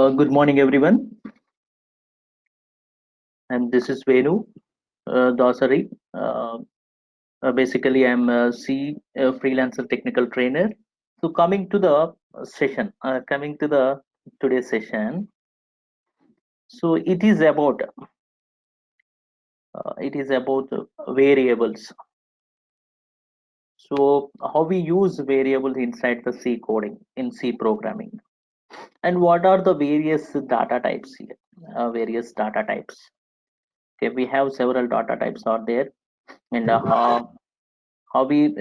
Good morning, everyone. And this is Venu Dasari. Basically, I'm a freelancer technical trainer. So, coming to the today's session. So, it is about variables. So, how we use variables inside the C coding in C programming, and what are the various data types here? Various data types. Okay, we have several data types are there, and how we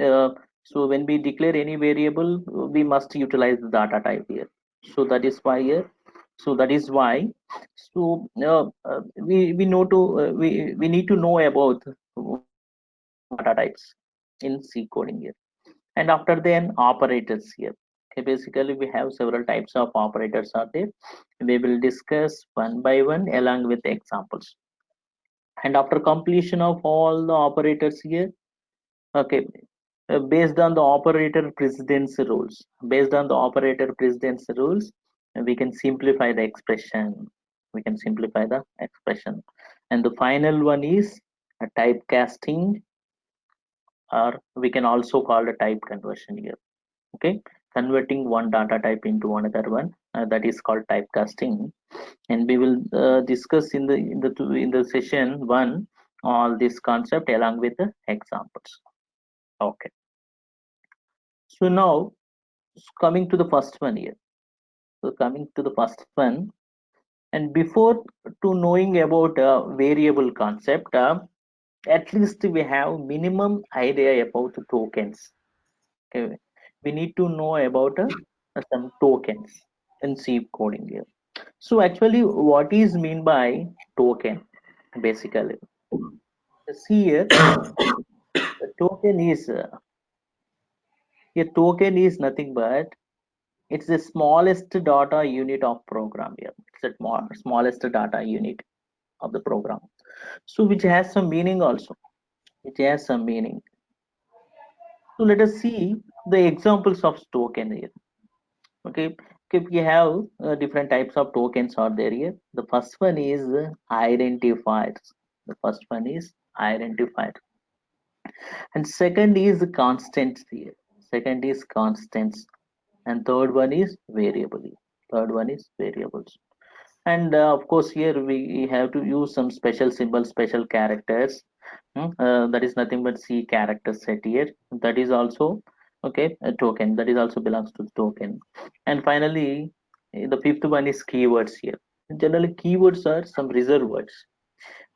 so when we declare any variable, we must utilize the data type here. So that is why here. So that is why. So we know to we need to know about what are the data types in C coding here, and after then operators here. Okay, basically we have several types of operators are there. We will discuss one by one along with examples. And after completion of all the operators here, okay, based on the operator precedence rules, we can simplify the expression. And the final one is a typecasting, or we can also call a type conversion here. Okay, converting one data type into another one, that is called typecasting. And we will discuss in the session one all this concept along with the examples. Okay, so now coming to the first one here. So coming to the first one, and before to knowing about variable concept, at least we have minimum idea about the tokens. Okay, we need to know about some tokens in C coding here. So actually, what is mean by token? Basically, see here, the token is nothing but it's the smallest data unit of program here. It's the smallest data unit of the program. So which has some meaning also. It has some meaning. So let us see the examples of token here. Okay, okay, we have different types of tokens are there here. The first one is identifiers. The first one is identifier, and second is constants here. Second is constants, and third one is variable. Third one is variables. And of course here we have to use some special symbols, special characters. That is nothing but C character set here. That is also okay, a token. That is also belongs to the token. And finally, the fifth one is keywords here. Generally keywords are some reserved words,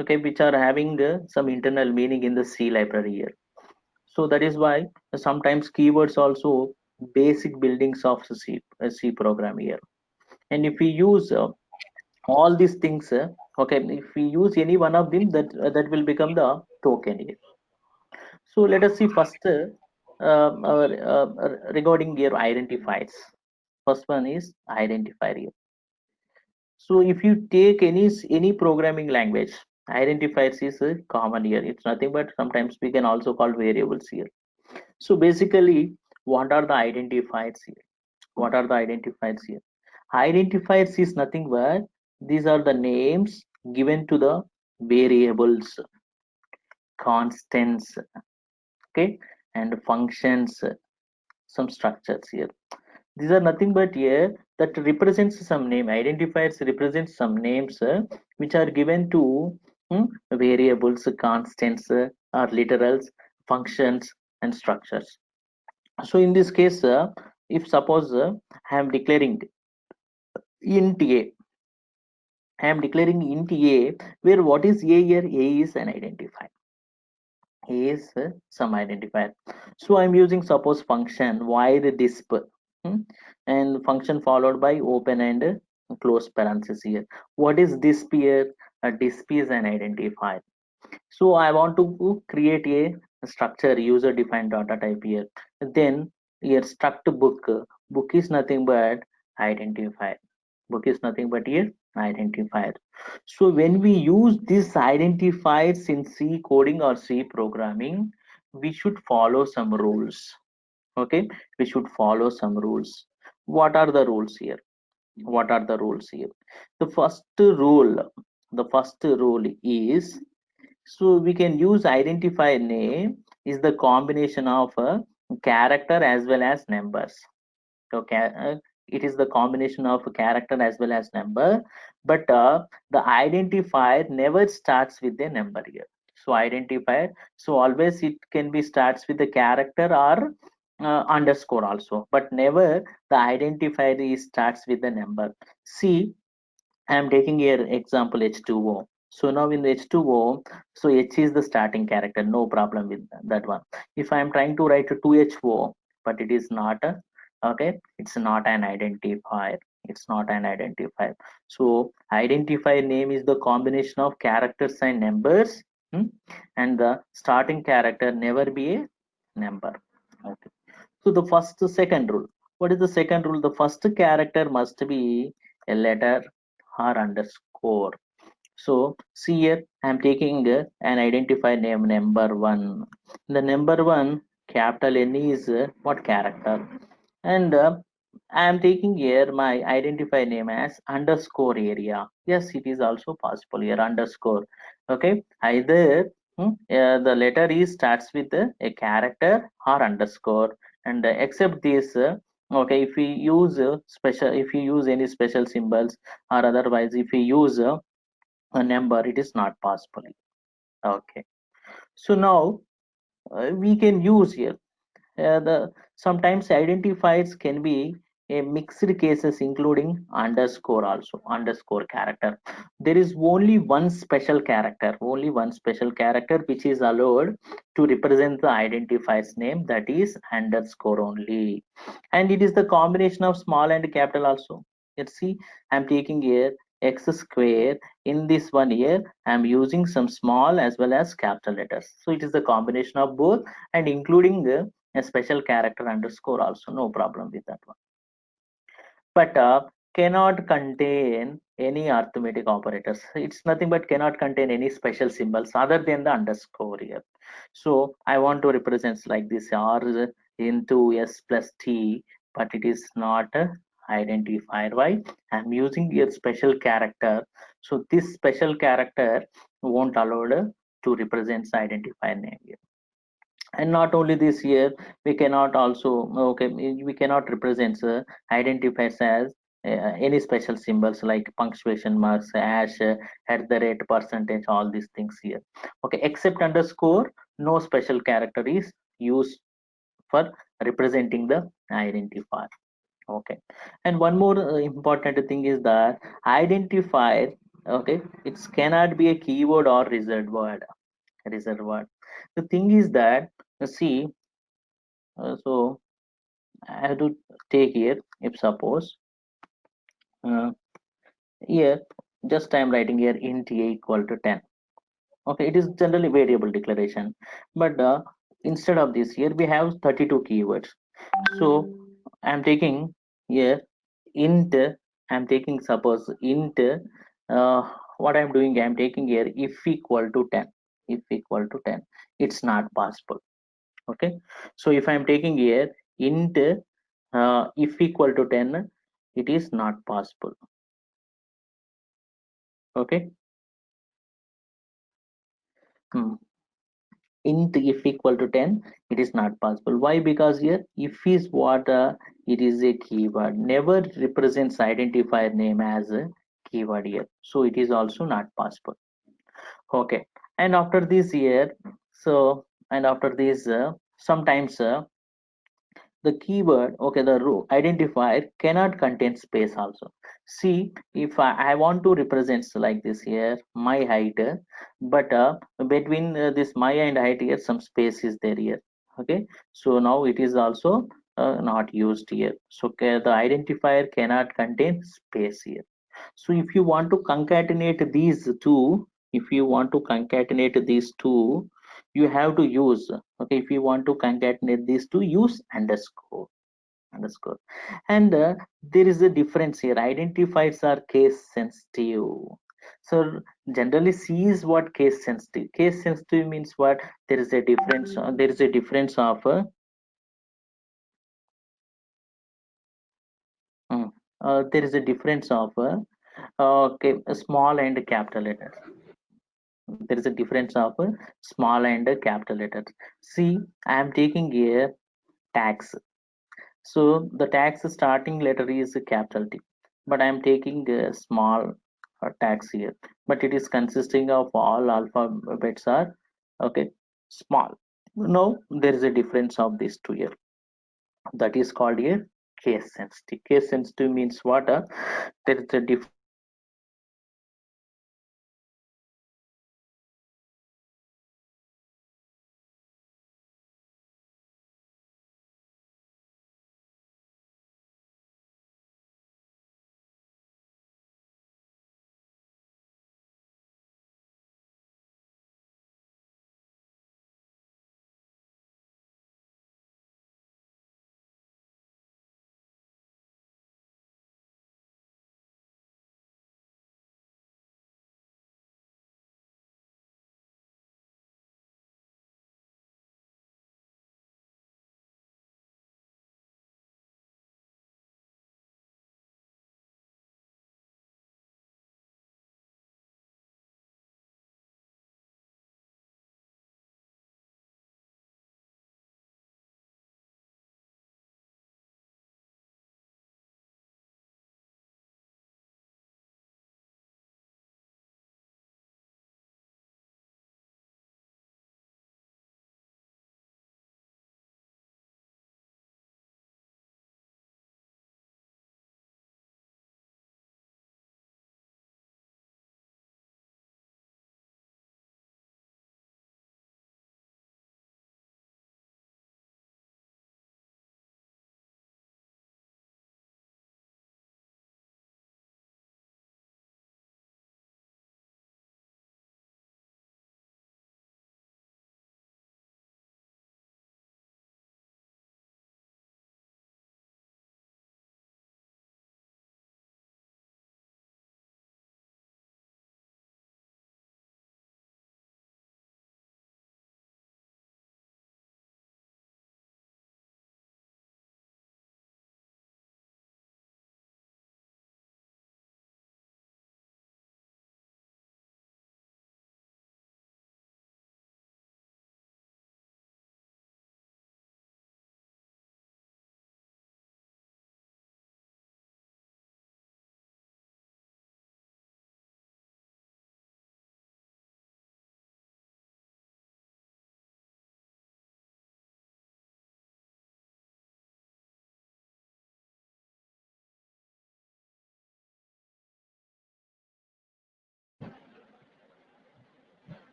okay, which are having some internal meaning in the C library here. So that is why sometimes keywords also basic buildings of C program here. And if we use all these things, okay, if we use any one of them, that will become the token here. So let us see first regarding your identifiers. First one is identifier here. So if you take any programming language, identifiers is common here. It's nothing but sometimes we can also call variables here. So basically, what are the identifiers here? What are the identifiers here? Identifiers is nothing but these are the names given to the variables, constants, okay, and functions, some structures here. These are nothing but here that represents some name. Identifiers represent some names which are given to variables, constants, or literals, functions, and structures. So in this case, if suppose I am declaring int a, I am declaring int a, where what is a here? A is an identifier. A is some identifier. So I'm using suppose function void disp, hmm, and function followed by open and close parenthesis here. What is disp here? A disp is an identifier. So I want to create a structure user defined data type here. Then here struct book. Book is nothing but identifier. Book is nothing but here identifier. So when we use these identifiers in C coding or C programming, we should follow some rules. Okay, we should follow some rules. What are the rules here? What are the rules here? The first rule is, so we can use identifier name is the combination of a character as well as numbers. Okay, it is the combination of a character as well as number, but the identifier never starts with a number here. So identifier, so always it can be starts with a character or underscore also, but never the identifier is starts with a number. See, I am taking here example H2O. So now in the H2O, so H is the starting character, no problem with that one. If I am trying to write a 2HO, but it is not a, okay, it's not an identifier. It's not an identifier. So identifier name is the combination of characters and numbers, hmm, and the starting character never be a number. Okay. So the second rule. What is the second rule? The first character must be a letter or underscore. So see here, I am taking an identifier name number one. The number one capital N is what character, and I am taking here my identifier name as underscore area. Yes, it is also possible here underscore. Okay, either the letter is starts with a character or underscore, and except this. Okay, if we use if you use any special symbols, or otherwise if we use a number, it is not possible. Okay, so now we can use here the sometimes identifiers can be a mixed cases including underscore also underscore character. There is only one special character which is allowed to represent the identifier's name, that is underscore only, and it is the combination of small and capital also. Let's see, I'm taking here x square. In this one here I'm using some small as well as capital letters, so it is the combination of both, and including a special character underscore also, no problem with that one. But cannot contain any arithmetic operators. It's nothing but cannot contain any special symbols other than the underscore here. So I want to represent like this r into s plus t, but it is not identified. Why? I'm using a special character, so this special character won't allow to represent the identifier name here. And not only this here, we cannot also, okay, we cannot represent identifiers as any special symbols like punctuation marks, hash, at the rate, percentage, all these things here. Okay, except underscore, no special character is used for representing the identifier. Okay, and one more important thing is that identifier, okay, it cannot be a keyword or reserved word. The thing is that, see, so I have to take here, if suppose uh, here just I am writing here int a equal to 10. Okay, it is generally variable declaration, but instead of this here we have 32 keywords. So I am taking here int, I am taking suppose int, what I am doing, I am taking here if equal to 10. If equal to 10, it's not possible. Okay, so if I am taking here int if equal to 10, it is not possible. Okay. Hmm. Int if equal to 10, it is not possible. Why? Because here if is what, it is a keyword, never represents identifier name as a keyword here, so it is also not possible. Okay, and after this here, so and after this sometimes the keyword, okay, the row identifier cannot contain space also. See, if I want to represent like this here my height, but between this my and height here some space is there here. Okay, so now it is also not used here, so the identifier cannot contain space here. So if you want to concatenate these two, if you want to concatenate these two, you have to use, okay, if you want to concatenate these two, use underscore. And there is a difference here. Identifiers are case sensitive. So generally C is what case sensitive. Case sensitive means what? There is a difference. There is a difference of there is a difference of okay, a small and capital letters. There is a difference of small and capital letters. See, I am taking here tax. So the tax starting letter is a capital T, but I am taking a small tax here. But it is consisting of all alphabets are okay small. Now there is a difference of these two here. That is called here case sensitive. Case sensitive means what? There is a difference of small and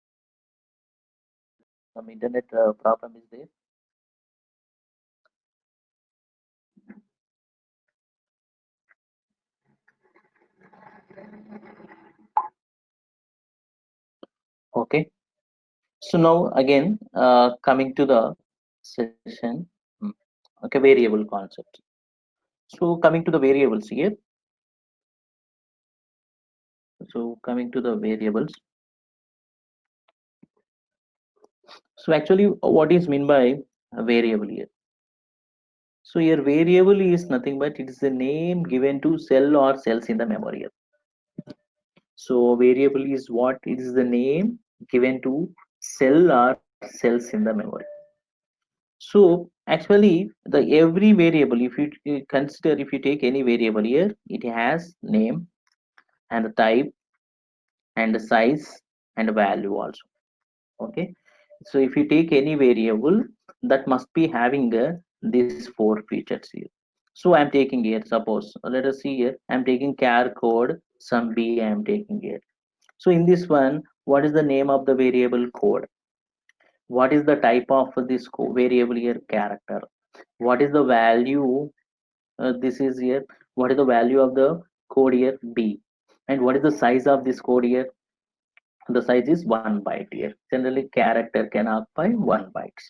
capital letters. Some internet problem is there. Okay. So now again, coming to the session, okay, variable concept. So coming to the variables here. So coming to the variables. So actually, what is mean by a variable here? So your variable is nothing but it is the name given to cell or cells in the memory here. So variable is what? It is the name given to cell or cells in the memory. So actually, the every variable, if you consider, if you take any variable here, it has name and the type and the size and value also. Okay. So if you take any variable, that must be having these four features here. So I'm taking here, suppose let us see here, I'm taking char code some b, I'm taking here. So in this one, what is the name of the variable code? what is the type of this variable here? Character. What is the value? This is here. What is the value of the code here? B. And what is the size of this code here? The size is 1 byte here. Generally character can occupy 1 bytes.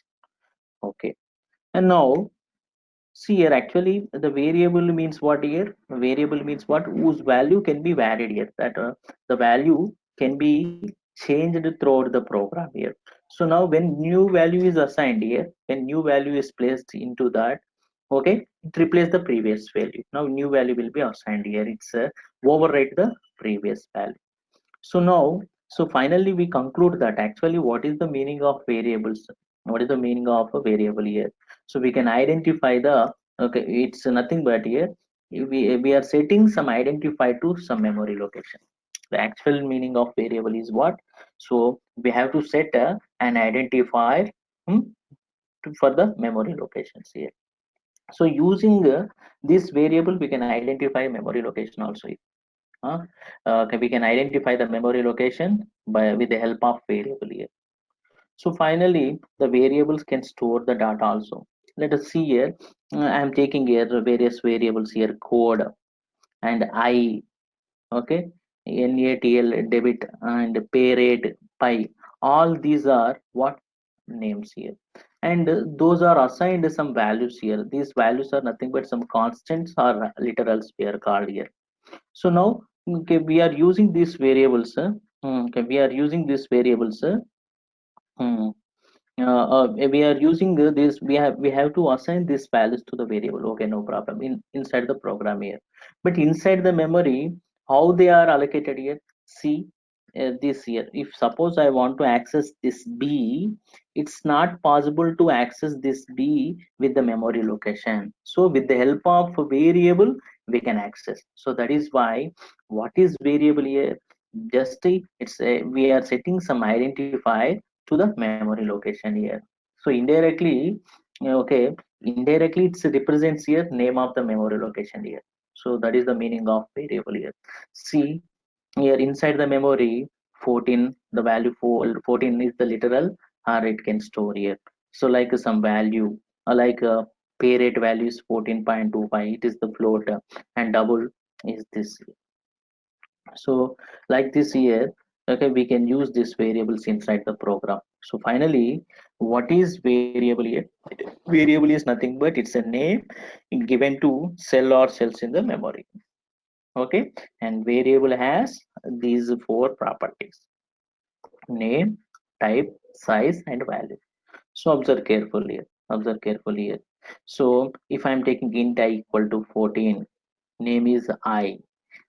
Okay. And now see here, actually the variable means what here? Variable means what? Whose value can be varied here. That the value can be changed throughout the program here. So now when new value is assigned here, when new value is placed into that, okay, it replaces the previous value. Now new value will be assigned here. It's overwrite the previous value. So now, so finally we conclude that actually what is the meaning of variables? What is the meaning of a variable here? So we can identify the, okay, it's nothing but here, we are setting some identifier to some memory location. The actual meaning of variable is what? So we have to set an identifier hmm, for the memory locations here. So using this variable, we can identify memory location also. uh, we can identify the memory location by with the help of variable here. So finally the variables can store the data also. Let us see here. I am taking here the various variables here: code and I, okay, NATL, debit, and pay rate, pi. All these are what names here, and those are assigned some values here. These values are nothing but some constants or literals we are called here. So now, okay, we are using these variables. Okay, we are using these variables. Hmm, we are using this. We have to assign these values to the variable. Okay, no problem. Inside the program here, but inside the memory, how they are allocated here? See, this here. If suppose I want to access this B, it's not possible to access this B with the memory location. So with the help of a variable, we can access. So that is why what is variable here? Just we are setting some identifier to the memory location here. So indirectly, okay, indirectly it represents here name of the memory location here. So that is the meaning of variable here. See here inside the memory, 14, the value for 14 is the literal, or it can store here. So like some value, like pay rate value is 14.25, it is the float, and double is this. So like this here, okay, we can use these variables inside the program. So finally, what is variable here? Variable is nothing but it's a name given to cell or cells in the memory. Okay, and variable has these four properties: name, type, size, and value. So observe carefully here. Observe carefully here. So if I'm taking int I equal to 14, name is I.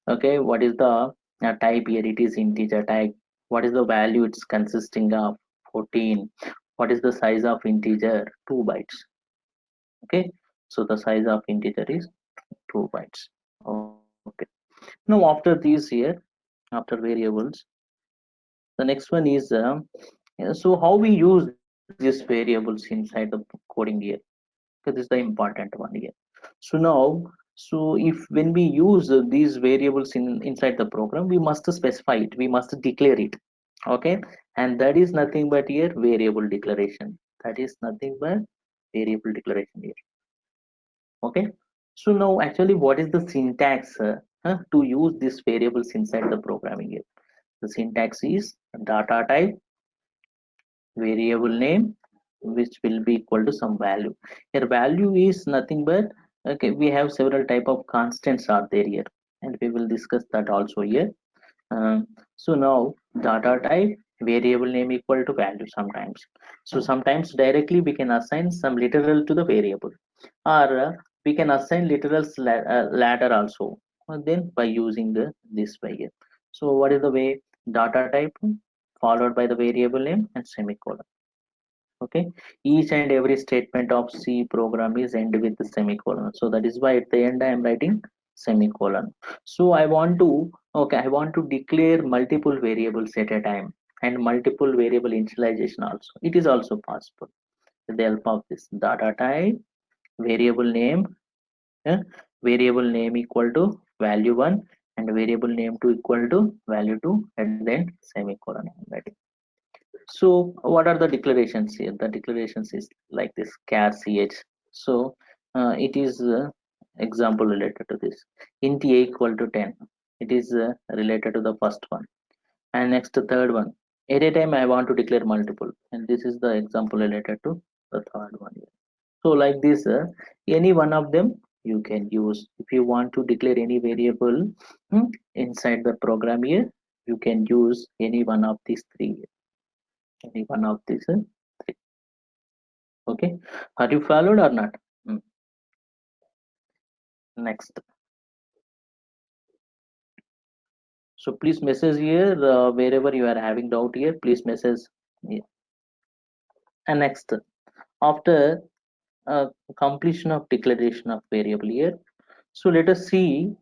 Okay, what is the type here? It is integer type. What is the value? It's consisting of 14. What is the size of integer? 2 bytes. Okay, so the size of integer is 2 bytes. Okay, now after these here, after variables, the next one is so how we use these variables inside the coding here, because this is the important one here. So now, so if when we use these variables inside the program, we must specify it, we must declare it. Okay, and that is nothing but here variable declaration. That is nothing but variable declaration here. Okay, so now actually what is the syntax to use these variables inside the programming here? The syntax is data type, variable name, which will be equal to some value. Here value is nothing but, okay, we have several type of constants are there here, and we will discuss that also here. So now data type, variable name equal to value sometimes. So sometimes directly we can assign some literal to the variable, or we can assign literals ladder also, then by using this way here. So what is the way? Data type followed by the variable name and semicolon. Okay, each and every statement of C program is end with the semicolon. So that is why at the end I am writing semicolon. So I want to, okay, I want to declare multiple variables at a time, and multiple variable initialization also, it is also possible with the help of this data type, variable name, yeah, variable name equal to value 1, and variable name 2 equal to value 2, and then semicolon I'm writing. So what are the declarations here? The declarations is like this char ch. So it is example related to this int a equal to 10. It is related to the first one. And next the third one, at a time I want to declare multiple, and this is the example related to the third one here. So like this any one of them you can use. If you want to declare any variable inside the program here, you can use any one of these three, any one of these three. Okay, are you followed or not? Hmm. Next, so please message here wherever you are having doubt here, please message here. And next, after completion of declaration of variable here, so let us see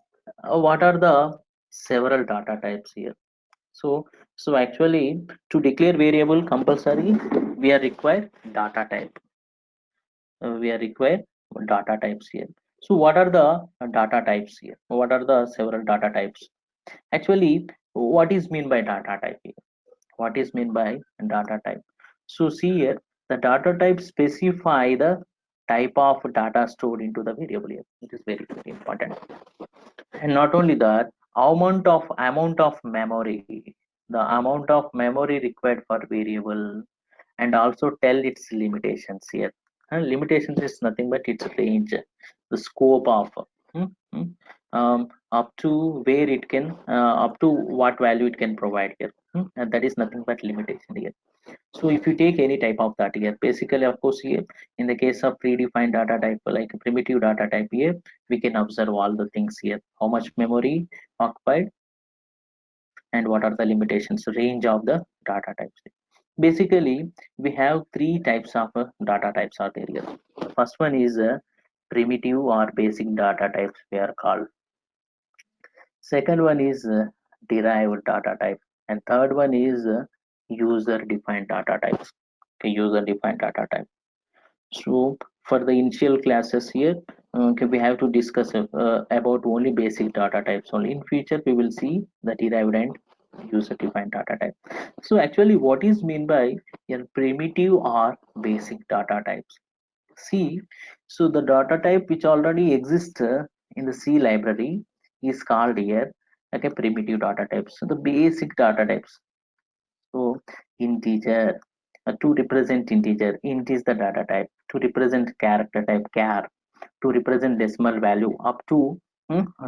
what are the several data types here. So actually to declare variable compulsory we are required data type. We are required data types here. So what are the data types here? What are the several data types? Actually, what is mean by data type here? What is mean by data type? So see here, the data type specify the type of data stored into the variable here. It is very, very important. And not only that, amount of memory, the amount of memory required for variable, and also tell its limitations here. And limitations is nothing but its range, the scope of hmm, hmm, up to where it can up to what value it can provide here. And that is nothing but limitation here. So if you take any type of that here, basically of course here in the case of predefined data type like primitive data type here, we can observe all the things here, how much memory occupied and what are the limitations range of the data types. Basically we have three types of data types are there here. First one is primitive or basic data types we are called. Second one is derived data type, and third one is user defined data types. Okay, user defined data type. So for the initial classes here, okay, we have to discuss about only basic data types only. In future we will see the derived and user defined data type. So actually what is mean by your primitive or basic data types? C. So the data type which already exists in the C library is called here like a primitive data types. So the basic data types. So integer to represent integer, int is the data type. To represent character type, char. To represent decimal value up to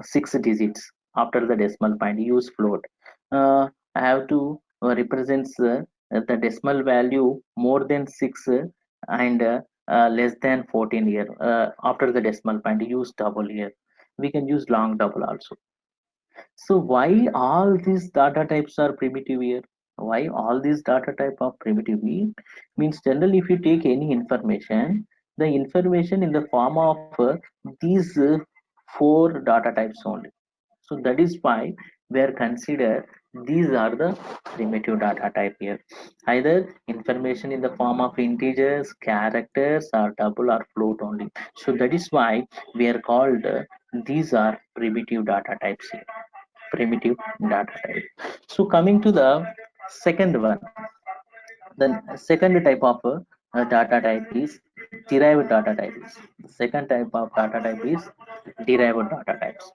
6 digits after the decimal point, use float. I have to represents the decimal value more than 6 and less than 14 here after the decimal point, use double here. We can use long double also. So why all these data types are primitive here? Why all these data type are primitive? Means generally if you take any information, the information in the form of these four data types only. So that is why we are considered these are the primitive data type here. Either information in the form of integers, characters, or double or float only. So that is why we are called these are primitive data types here. Primitive data type. So coming to the second one, the second type of data type is derived data types. The second type of data type is derived data types.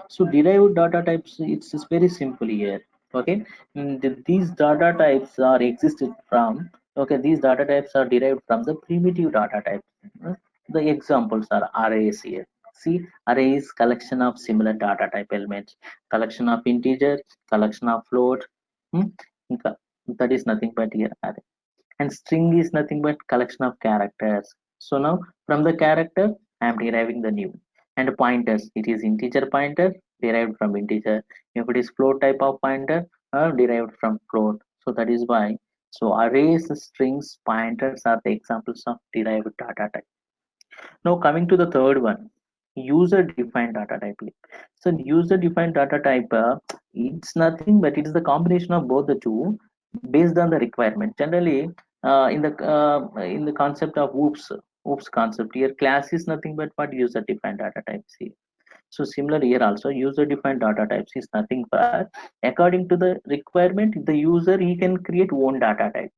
So derived data types, it's very simple here. Okay, these data types are existed from. Okay, these data types are derived from the primitive data types. The examples are arrays here. See, array is collection of similar data type elements, collection of integers, collection of float. Hmm? That is nothing but here array. And string is nothing but collection of characters. So now from the character I am deriving the new. And pointers, it is integer pointer derived from integer. If it is float type of pointer, derived from float. So that is why, so arrays, strings, pointers are the examples of derived data type. Now coming to the third one, user defined data type. So user defined data type, it's nothing but it is the combination of both the two based on the requirement. Generally, in the concept of oops concept here, class is nothing but what user defined data types here. So similar here also, user defined data types is nothing but according to the requirement, the user he can create own data type.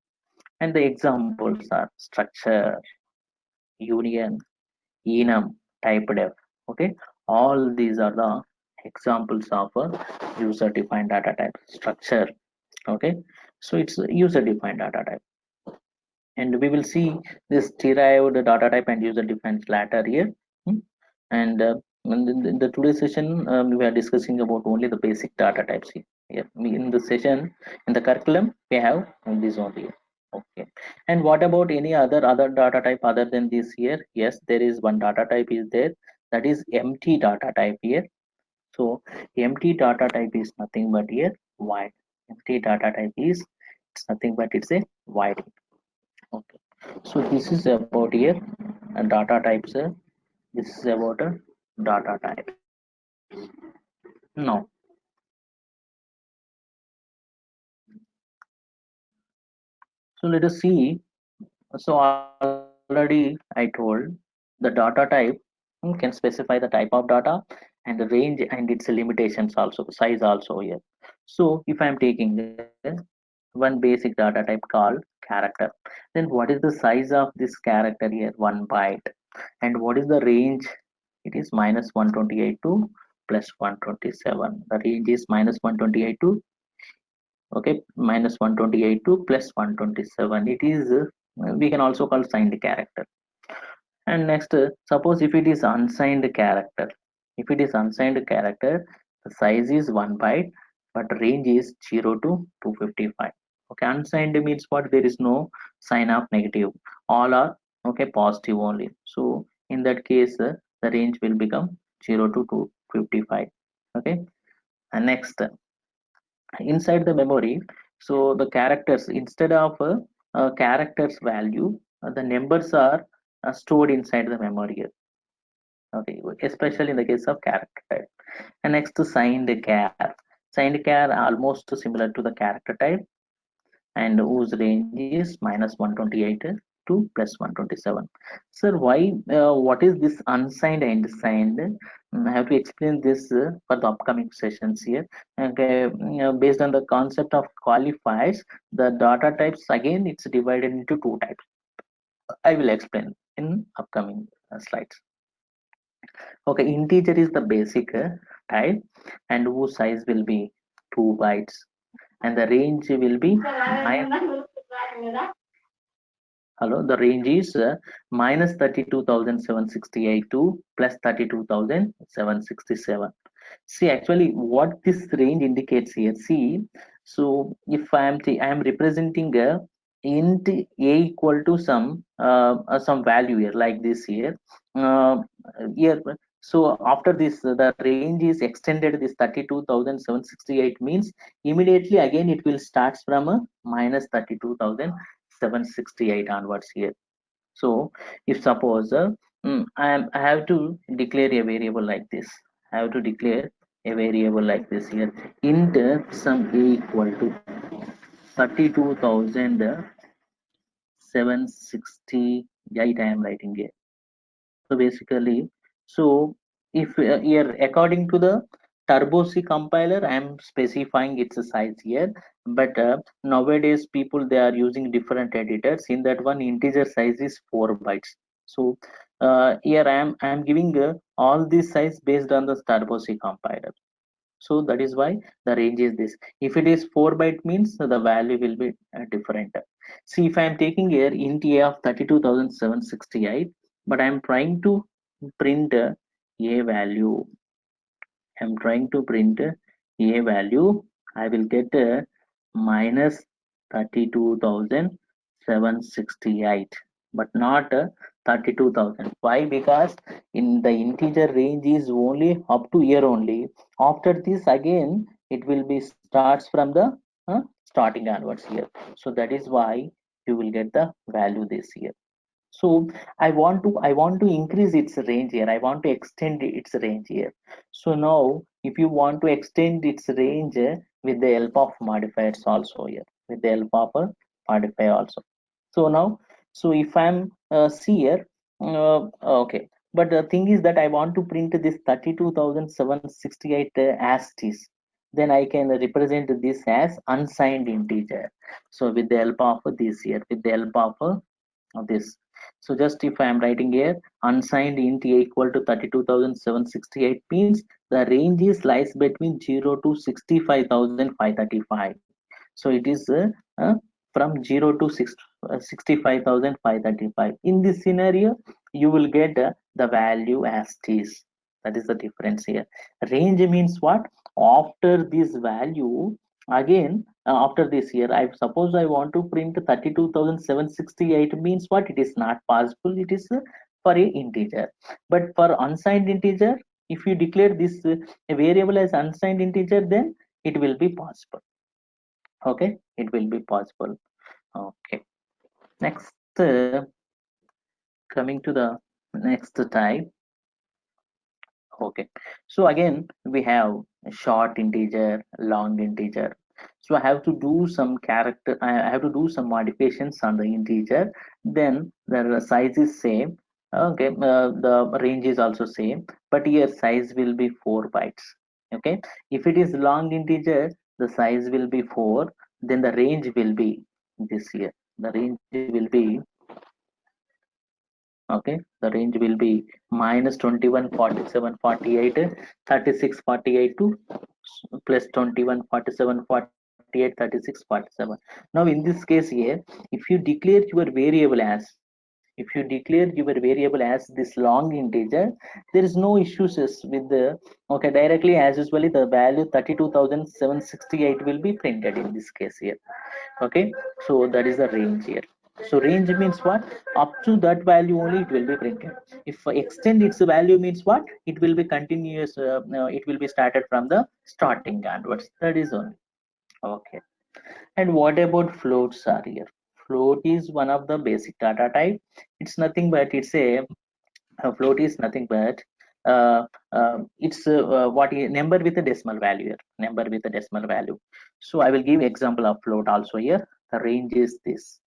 And the examples are structure, union, enum, typedef. Okay, all these are the examples of a user defined data type. Structure, okay, so it's a user defined data type, and we will see this derived data type and user defined later here. Hmm. And in the today's session, we are discussing about only the basic data types here. In the session, in the curriculum, we have this only. Okay. And what about any other data type other than this here? Yes, there is one data type is there, that is empty data type here. So empty data type is nothing but here void. Empty data type is, it's nothing but it's a void. Okay. So this is about here data types. This is about data types. Now, so let us see. So already I told the data type can specify the type of data and the range and its limitations also, size also here. So if I am taking one basic data type called character, then what is the size of this character here? 1 byte. And what is the range? It is -128 to +127. The range is -128 to, okay, -128 to +127. It is we can also call signed character. And next, suppose if it is unsigned character, if it is unsigned character, the size is 1 byte, but range is 0 to 255. Okay, unsigned means what? There is no sign of negative, all are okay positive only. So in that case, the range will become 0 to 255. Okay, and next, inside the memory, so the characters, instead of characters value, the numbers are stored inside the memory. Okay, especially in the case of character type. And next, signed char. Signed char almost similar to the character type, and whose range is -128 to +127. Sir, why? What is this unsigned and signed? I have to explain this for the upcoming sessions here. Okay, based on the concept of qualifiers, the data types again it's divided into two types. I will explain in upcoming slides. Okay, integer is the basic type, and whose size will be 2 bytes, and the range will be hello, the range is -32,768 to +32,767. See, actually, what this range indicates here. See, so if I am representing a int a equal to some value here, like this here. Uh, here, so after this, the range is extended. This 32,768 means immediately again it will starts from a -32,768 onwards here. So if suppose I have to declare a variable like this. I have to declare a variable like this here. Int sum a equal to 32,768. I am writing here. So basically, so if here according to the Turbo C compiler, I am specifying its size here. But nowadays people they are using different editors. In that one, integer size is 4 bytes. So here I am giving all this size based on the Turbo C compiler. So that is why the range is this. If it is 4 byte means the value will be different. See, if I am taking here int a of 32,768, but I am trying to print a value. I'm trying to print a value. I will get -32,768, but not 32,000. Why? Because in the integer range is only up to year only. After this again, it will be starts from the starting onwards here. So that is why you will get the value this year. So I want to increase its range here. I want to extend its range here. So now if you want to extend its range with the help of modifiers also here, with the help of a modifier also. So now, so if I'm see here, okay, but the thing is that I want to print this 32,768 as it is. Then I can represent this as unsigned integer. So with the help of this here, with the help of this. So just if I am writing here unsigned int a equal to 32,768 means the range is lies between 0 to 65,535. So it is from 0 to 65,535. In this scenario, you will get the value as is. That is the difference here. Range means what? After this value, again, after this here, I suppose I want to print 32,768 means what? It is not possible. It is for a integer. But for unsigned integer, if you declare this variable as unsigned integer, then it will be possible. Okay, it will be possible. Okay, next, coming to the next type. Okay, so again we have short integer, long integer. So I have to do some character, I have to do some modifications on the integer, then the size is same. Okay, the range is also same, but here size will be 4 bytes. Okay, if it is long integer, the size will be 4, then the range will be this here. The range will be, okay, the range will be minus 21, 47, 48, 36, 48 to plus 21, 47, 48, 36, 47. Now in this case here, if you declare your variable as, if you declare your variable as this long integer, there is no issues with the, okay, directly as usually the value 32,768 will be printed in this case here. Okay, so that is the range here. So range means what? Up to that value only it will be printed. If extend its value means what? It will be continuous, it will be started from the starting onwards. That is only. Okay, and what about floats are here? Float is one of the basic data type. It's nothing but it's a float is nothing but uh, it's what is number with a decimal value here. Number with a decimal value. So I will give example of float also here. The range is this.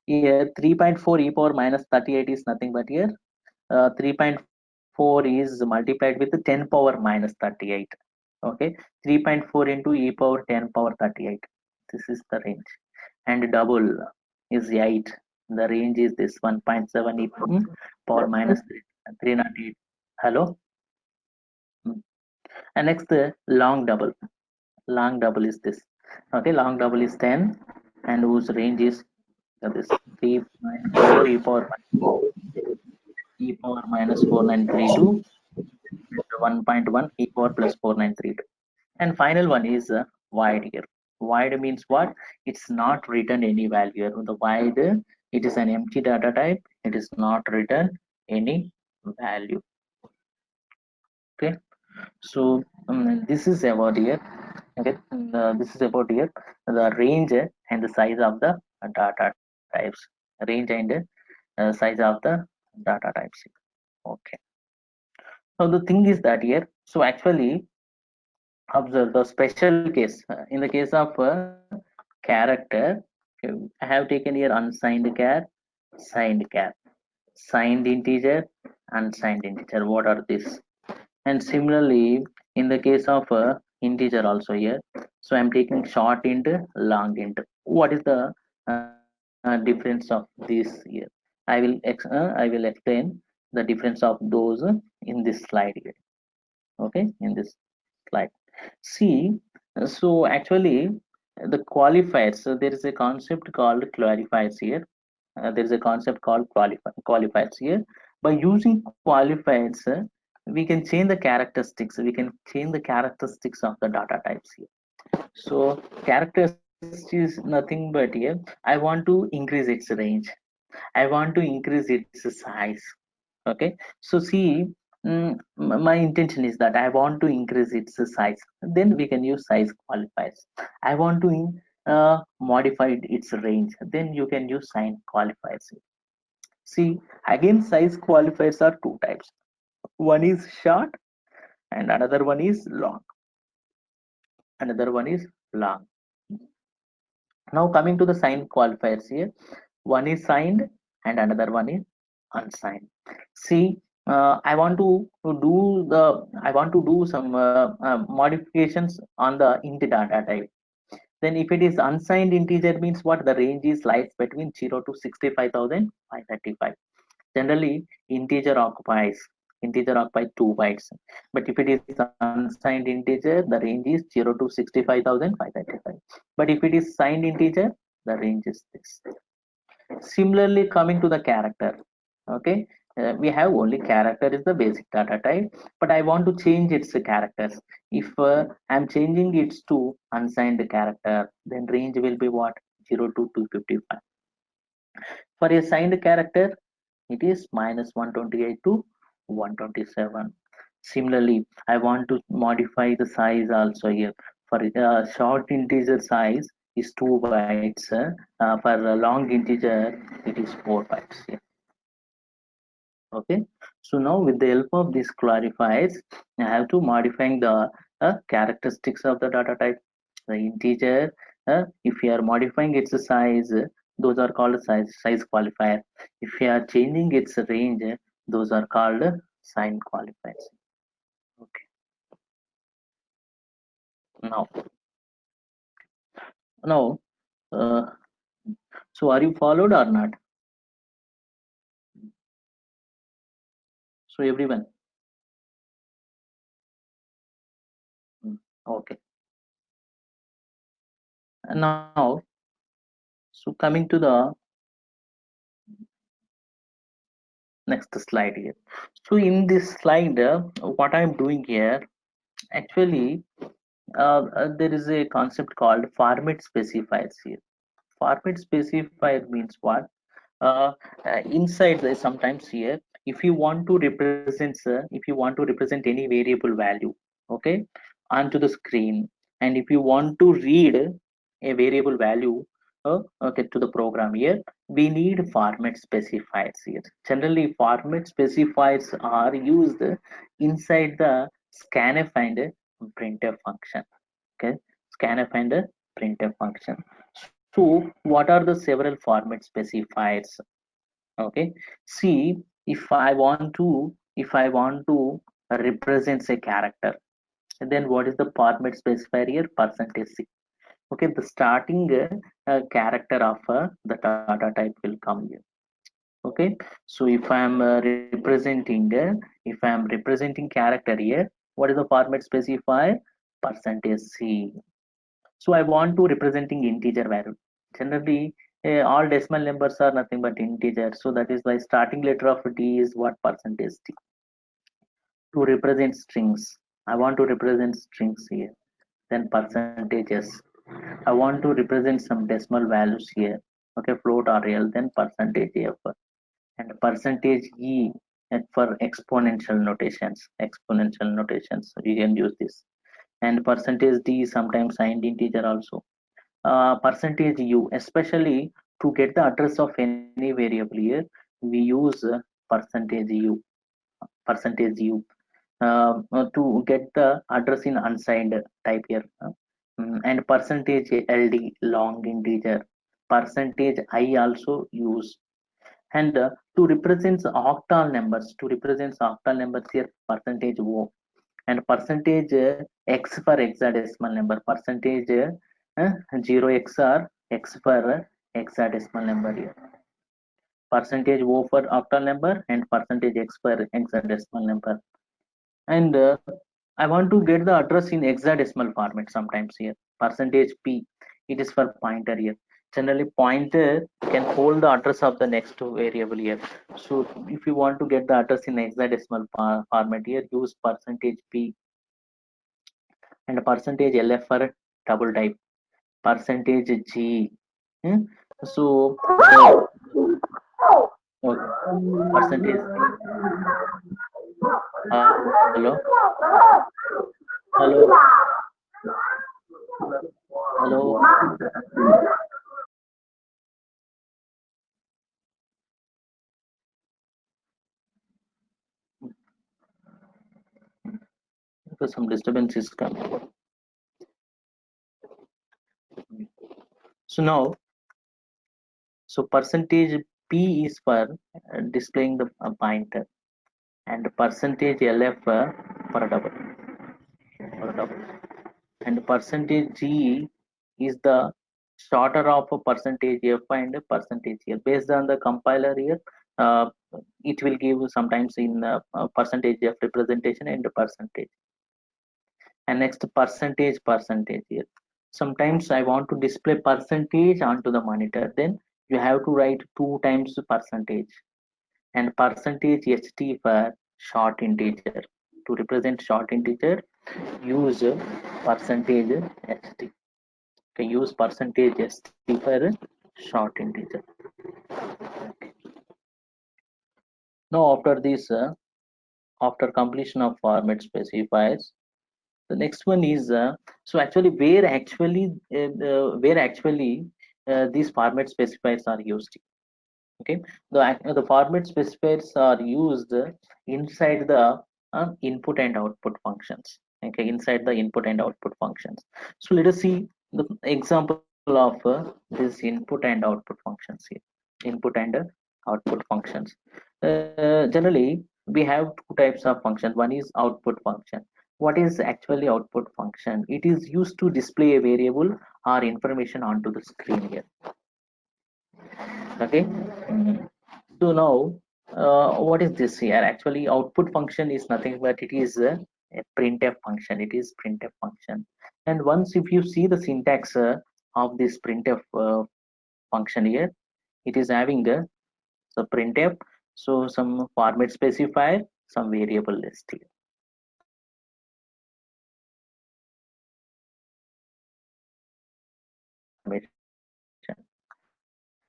Here 3.4 e power minus 38 is nothing but here 3.4 is multiplied with 10 power minus 38. Okay, 3.4 into e power 10 power 38. This is the range. And double is 8. The range is this 1.7 e power minus 308. Hello. Mm. And next long double. Long double is this. Okay, long double is 10 and whose range is this 3.4 e power minus 4932 and 1.1 e power plus 4932. And final one is void here. Void means what? It's not written any value. The void, it is an empty data type. It is not written any value. Okay, so this is about here. Okay, this is about here the range and the size of the data types. Range and size of the data types. Okay, so the thing is that here, so actually observe the special case. In the case of character, okay, I have taken here unsigned char, signed char, signed integer, unsigned integer. What are these? And similarly in the case of integer also here, so I'm taking short int, long int. What is the difference of this here? I will explain the difference of those in this slide here. Okay, in this slide, see, so actually the qualifiers, so there is a concept called qualifiers here. There is a concept called qualifiers here. By using qualifiers, we can change the characteristics, we can change the characteristics of the data types here. So characteristics is nothing but here, I want to increase its range, I want to increase its size. Okay, so see, my intention is that I want to increase its size, then we can use size qualifiers. I want to modify its range, then you can use sign qualifiers. See, again, size qualifiers are two types. One is short and another one is long. Another one is long. Now coming to the sign qualifiers here, one is signed and another one is unsigned. See, I want to do some modifications on the int data type. Then if it is unsigned integer means what? The range is lies between 0 to 65,535. Generally, integer occupies 2 bytes. But if it is unsigned integer, the range is 0 to 65,535. But if it is signed integer, the range is this. Similarly, coming to the character, okay, we have only character is the basic data type, but I want to change its characters. If I'm changing it to unsigned character, then range will be what? 0 to 255. For a signed character, it is minus 128 to 127. Similarly, I want to modify the size also here. For short integer size is 2 bytes. For a long integer, it is 4 bytes here. Okay. So now with the help of this clarifiers, I have to modifying the characteristics of the data type. The integer, if you are modifying its size, those are called size qualifier. If you are changing its range, those are called sign qualifiers. Okay. Now, now, uh, so are you followed or not? So everyone, okay. Now, so coming to the next slide here. So in this slide, what I'm doing here, actually, there is a concept called format specifiers here. Format specifier means what? uh, Inside sometimes here, if you want to represent if you want to represent any variable value, okay, onto the screen, and if you want to read a variable value, okay, to the program here, we need format specifiers here. Generally, format specifiers are used inside the scanf and printf function. Okay, scanf and printf function. So what are the several format specifiers? Okay, see, if I want to represent a character, then what is the format specifier here? Percentage C. Okay, the starting character of the data type will come here. Okay, so if I'm representing character here, what is the format specifier? Percentage C. So I want to representing integer value. Generally, all decimal numbers are nothing but integer. So that is why starting letter of D is what? Percentage D. To represent strings, I want to represent strings here. Then percentages. I want to represent some decimal values here. Okay, float or real. Then percentage F and percentage E for exponential notations. Exponential notations. So you can use this. And percentage D is sometimes signed integer also. Percentage U, especially to get the address of any variable here, we use percentage U, percentage U to get the address in unsigned type here. And percentage LD, long integer, percentage I also use. And to represent octal numbers here, percentage O, and percentage X for hexadecimal number, percentage 0x or X for hexadecimal number here, percentage O for octal number and percentage X for hexadecimal number. And I want to get the address in hexadecimal format sometimes here, percentage P, it is for pointer here. Generally, pointer can hold the address of the next variable here. So if you want to get the address in hexadecimal format here, use percentage P and percentage LF for double type, percentage G. Hmm? So, okay. Percentage. Hello, hello, hello. Because some disturbance is coming. So now, so percentage P is for displaying the pointer, and percentage LF for a double, and percentage G is the shorter of a percentage f and a percentage here. Based on the compiler here, uh, it will give sometimes in percentage f representation and percentage. And next percentage here. Sometimes I want to display percentage onto the monitor. Then you have to write 2 times percentage and percentage ht for short integer. To represent short integer, use percentage ht. Okay, use percentage st for short integer. Now after this, after completion of format specifiers, the next one is so actually where actually these format specifiers are used. Okay, the format specifiers are used inside the input and output functions. Okay, inside the input and output functions. So let us see the example of this input and output functions here. Input and output functions. Generally we have two types of functions. One is output function. What is actually output function? It is used to display a variable or information onto the screen here. Okay. So now, what is this here? Actually, output function is nothing but it is a printf function. It is printf function. And once if you see the syntax of this printf function here, it is having the printf. So some format specifier, some variable list here.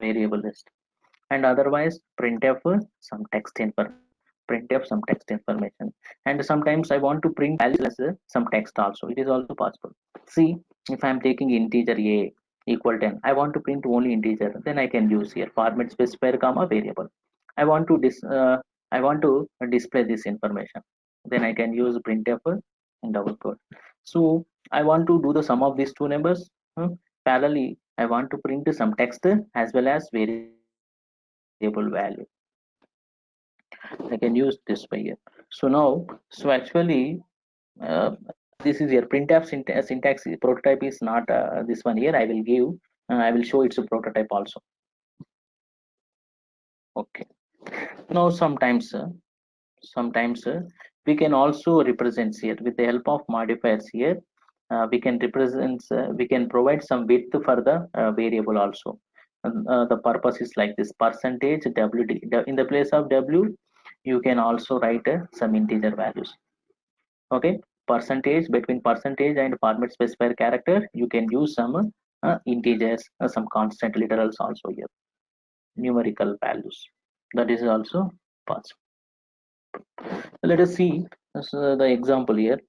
Variable list. And otherwise printf some text printf some text information. And sometimes I want to print values as some text also. It is also possible. See, if I'm taking integer a equal 10, I want to print only integer, then I can use here format specifier comma variable. I want to I want to display this information, then I can use printf and double quote. So I want to do the sum of these two numbers. Parallelly I want to print some text as well as variable value. I can use this by here. So now, so actually, this is your printf syntax prototype is not this one here. I will give, I will show it's a prototype also. Okay. Now sometimes we can also represent here with the help of modifiers here. We can represent, we can provide some width for the variable also. The purpose is like this percentage wd. In the place of w, you can also write some integer values. Okay, percentage, between percentage and format specifier character, you can use some integers, some constant literals also here, numerical values. That is also possible. Let us see the example here.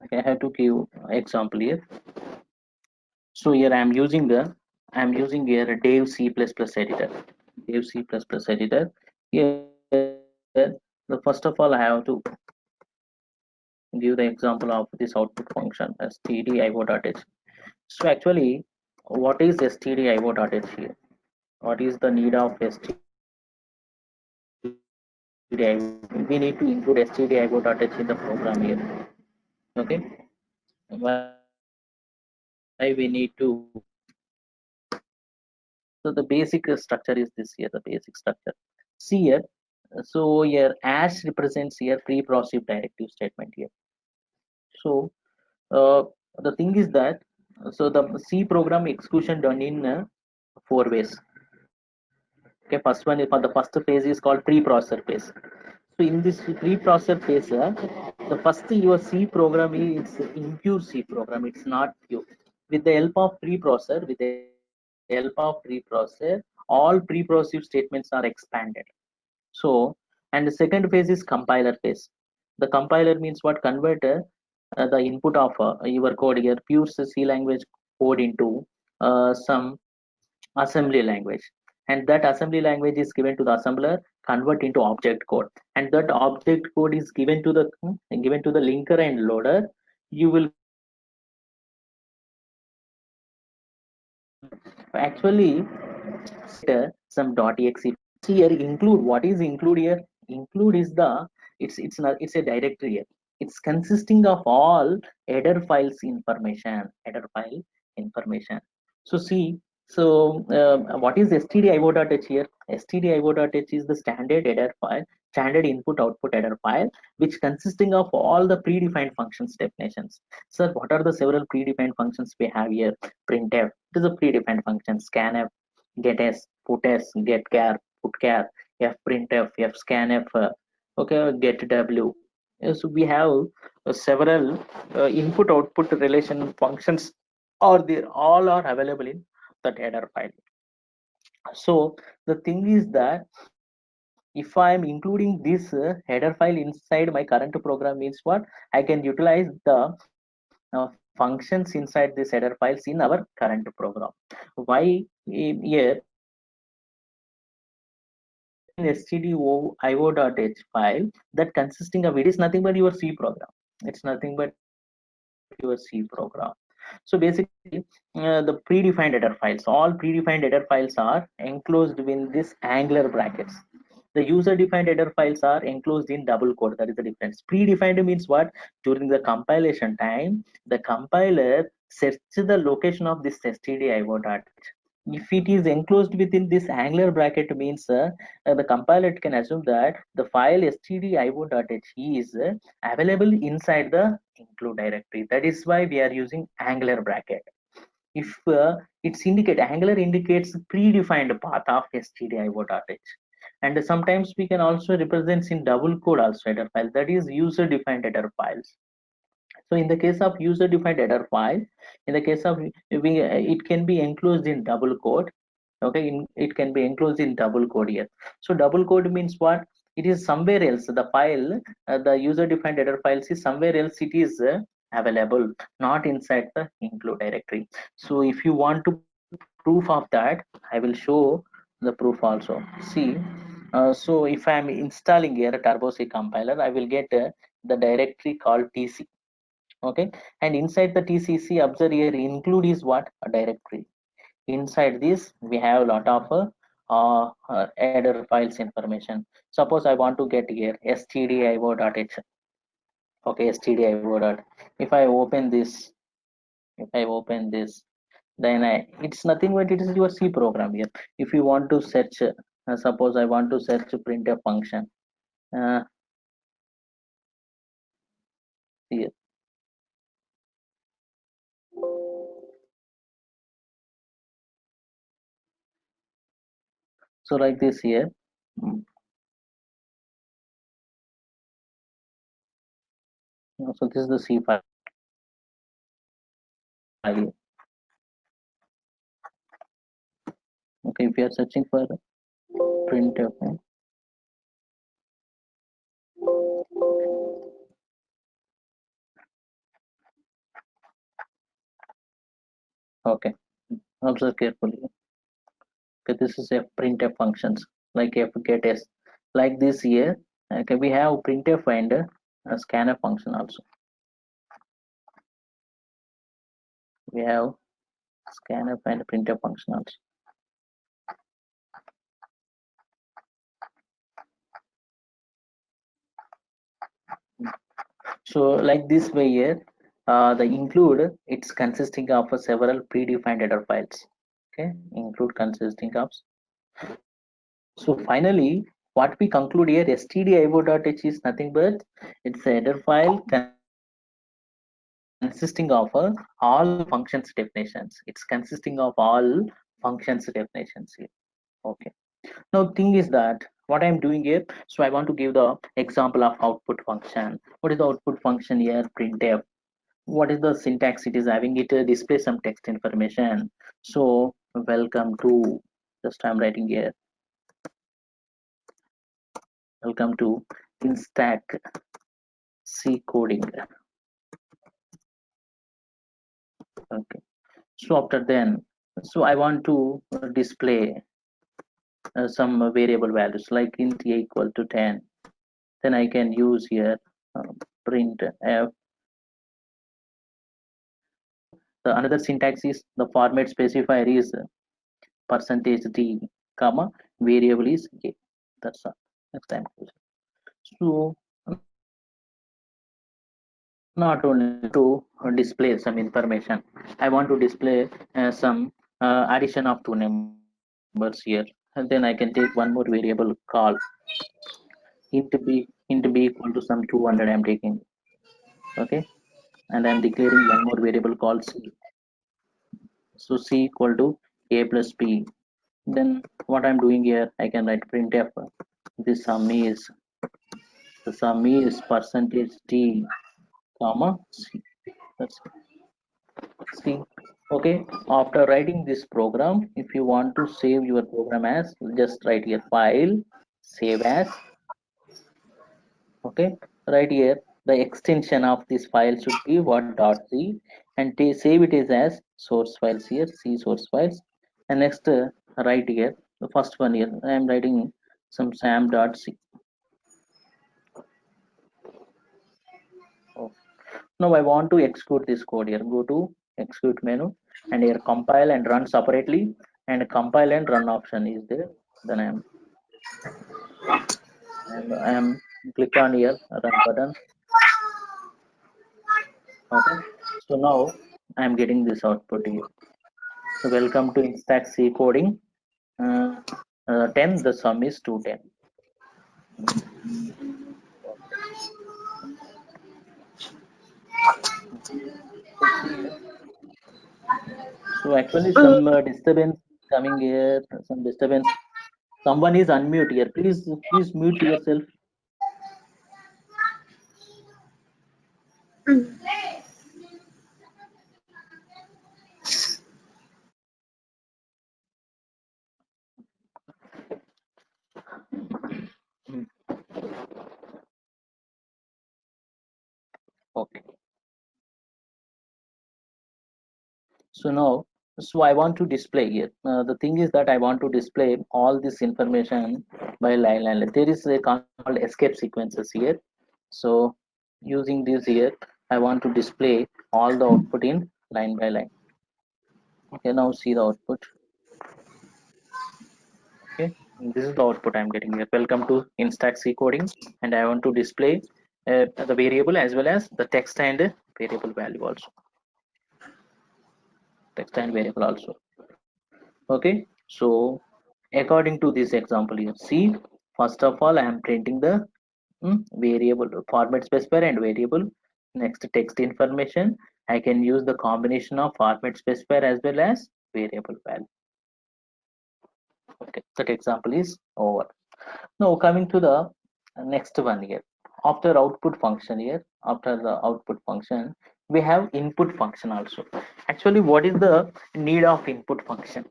Okay, I have to give example here. So here I'm using here a Dave C++ editor. Dave C++ editor. Here, the first of all, I have to give the example of this output function stdio.h. So actually, what is stdio.h here? What is the need of stdio? We need to include stdio.h in the program here. Okay. Why we need to? So the basic structure is this here. The basic structure. See here. So here as represents here pre-process directive statement here. So the thing is that the C program execution done in 4 ways. Okay, first one for the first phase is called pre-processor phase. So in this pre-processor phase, the first your C program is impure C program. It's not pure. With the help of preprocessor, all preprocessor statements are expanded. So, and the second phase is compiler phase. The compiler means what? Converter the input of your code here, pure C language code into some assembly language. and that assembly language is given to the assembler, convert into object code, and that object code is given to the linker and loader. You will actually some .exe here. Include, what is include here? Include is the, it's not, it's a directory here. It's consisting of all header files information, header file information. So see, so what is stdio.h here? Stdio.h is the standard header file, standard input output header file, which consisting of all the predefined functions definitions. So what are the several predefined functions we have here? Printf, it is a predefined function. Scanf, getS, putS, getchar, putchar, fprintf, fscanf, okay, getw. Yes, we have several input output relation functions are there, all are available in that header file. So the thing is that if I am including this header file inside my current program means what? I can utilize the functions inside this header files in our current program. Why? Here in stdio.io.h file, that consisting of, it is nothing but your C program. It's nothing but your C program. So basically, the predefined header files, all predefined header files are enclosed within this Angular brackets. The user defined header files are enclosed in double quote. That is the difference. Predefined means what? During the compilation time, the compiler sets the location of this stdio.h. If it is enclosed within this Angular bracket means the compiler can assume that the file stdio.h is available inside the include directory. That is why we are using Angular bracket. If it's indicate, Angular indicates predefined path of stdio.h, and sometimes we can also represent in double code also header file, that is user defined header files. So in the case of user defined header file, in the case of it can be enclosed in double quote. Okay, it can be enclosed in double quote here. So double quote means what? It is somewhere else, the file, the user defined header files is somewhere else, it is available, not inside the include directory. So if you want to proof of that, I will show the proof also. See, so if I am installing here a turbo C compiler, I will get the directory called tc. Okay, and inside the tcc, observe here, include is what? A directory. Inside this we have a lot of header files information. Suppose I want to get here stdio.h. Okay, stdio. If I open this, if I open this, then it's nothing but it is your C program here. If you want to search, suppose I want to search printf function uh, here. So like this here. mm, so this is the C file. Okay, if you are searching for printf, okay, observe carefully. Okay, this is a printf functions like fgetS, like this here. Okay, we have printf and scanf function also. We have scanf and printf function also. So like this way here, the include, it's consisting of several predefined header files. Okay, include consisting of. So finally, what we conclude here, stdio.h is nothing but it's a header file consisting of all functions definitions. It's consisting of all functions definitions here. Okay. Now thing is that what I'm doing here, so I want to give the example of output function. What is the output function here? Printf. What is the syntax it is having? It displays some text information. So welcome to, just I'm writing here, welcome to Instack C coding. Okay. So after then, so I want to display some variable values like int a equal to 10. Then I can use here print f. So the another syntax is the format specifier is percentage d comma variable is a. That's all. Next time. So not only to display some information, I want to display some addition of two numbers here, and then I can take one more variable call int b equal to some 200 I'm taking. Okay, and I'm declaring one more variable called c. So c equal to a plus b. Then what I'm doing here, I can write printf. The sum is percentage d comma c. That's see. Okay, after writing this program, if you want to save your program as, just write here file save as. Okay, right here the extension of this file should be what dot c, and save it is as source files here, c source files. And next right here the first one here I am writing some sam dot c. Oh, now I want to execute this code here. Go to execute menu, and here compile and run separately, and compile and run option is there. Then I am click on here run button. Okay, so now I am getting this output here. So welcome to Instax C coding. 10, the sum is 210. So see, so actually some disturbance coming here, some disturbance. Someone is unmute here. Please mute yourself. Hmm, okay. So now, so I want to display here. The thing is that I want to display all this information by line. There is a concept called escape sequences here. So using this here, I want to display all the output in line by line. Okay, now see the output. Okay, this is the output I'm getting here. Welcome to Instax C coding, and I want to display the variable as well as the text and variable value also. Text and variable also. Okay, so according to this example here, see, first of all I am printing the variable format specifier and variable. Next, text information, I can use the combination of format specifier as well as variable value. Okay, that example is over. Now coming to the next one here. After output function here, after the output function, we have input function also. Actually, what is the need of input function?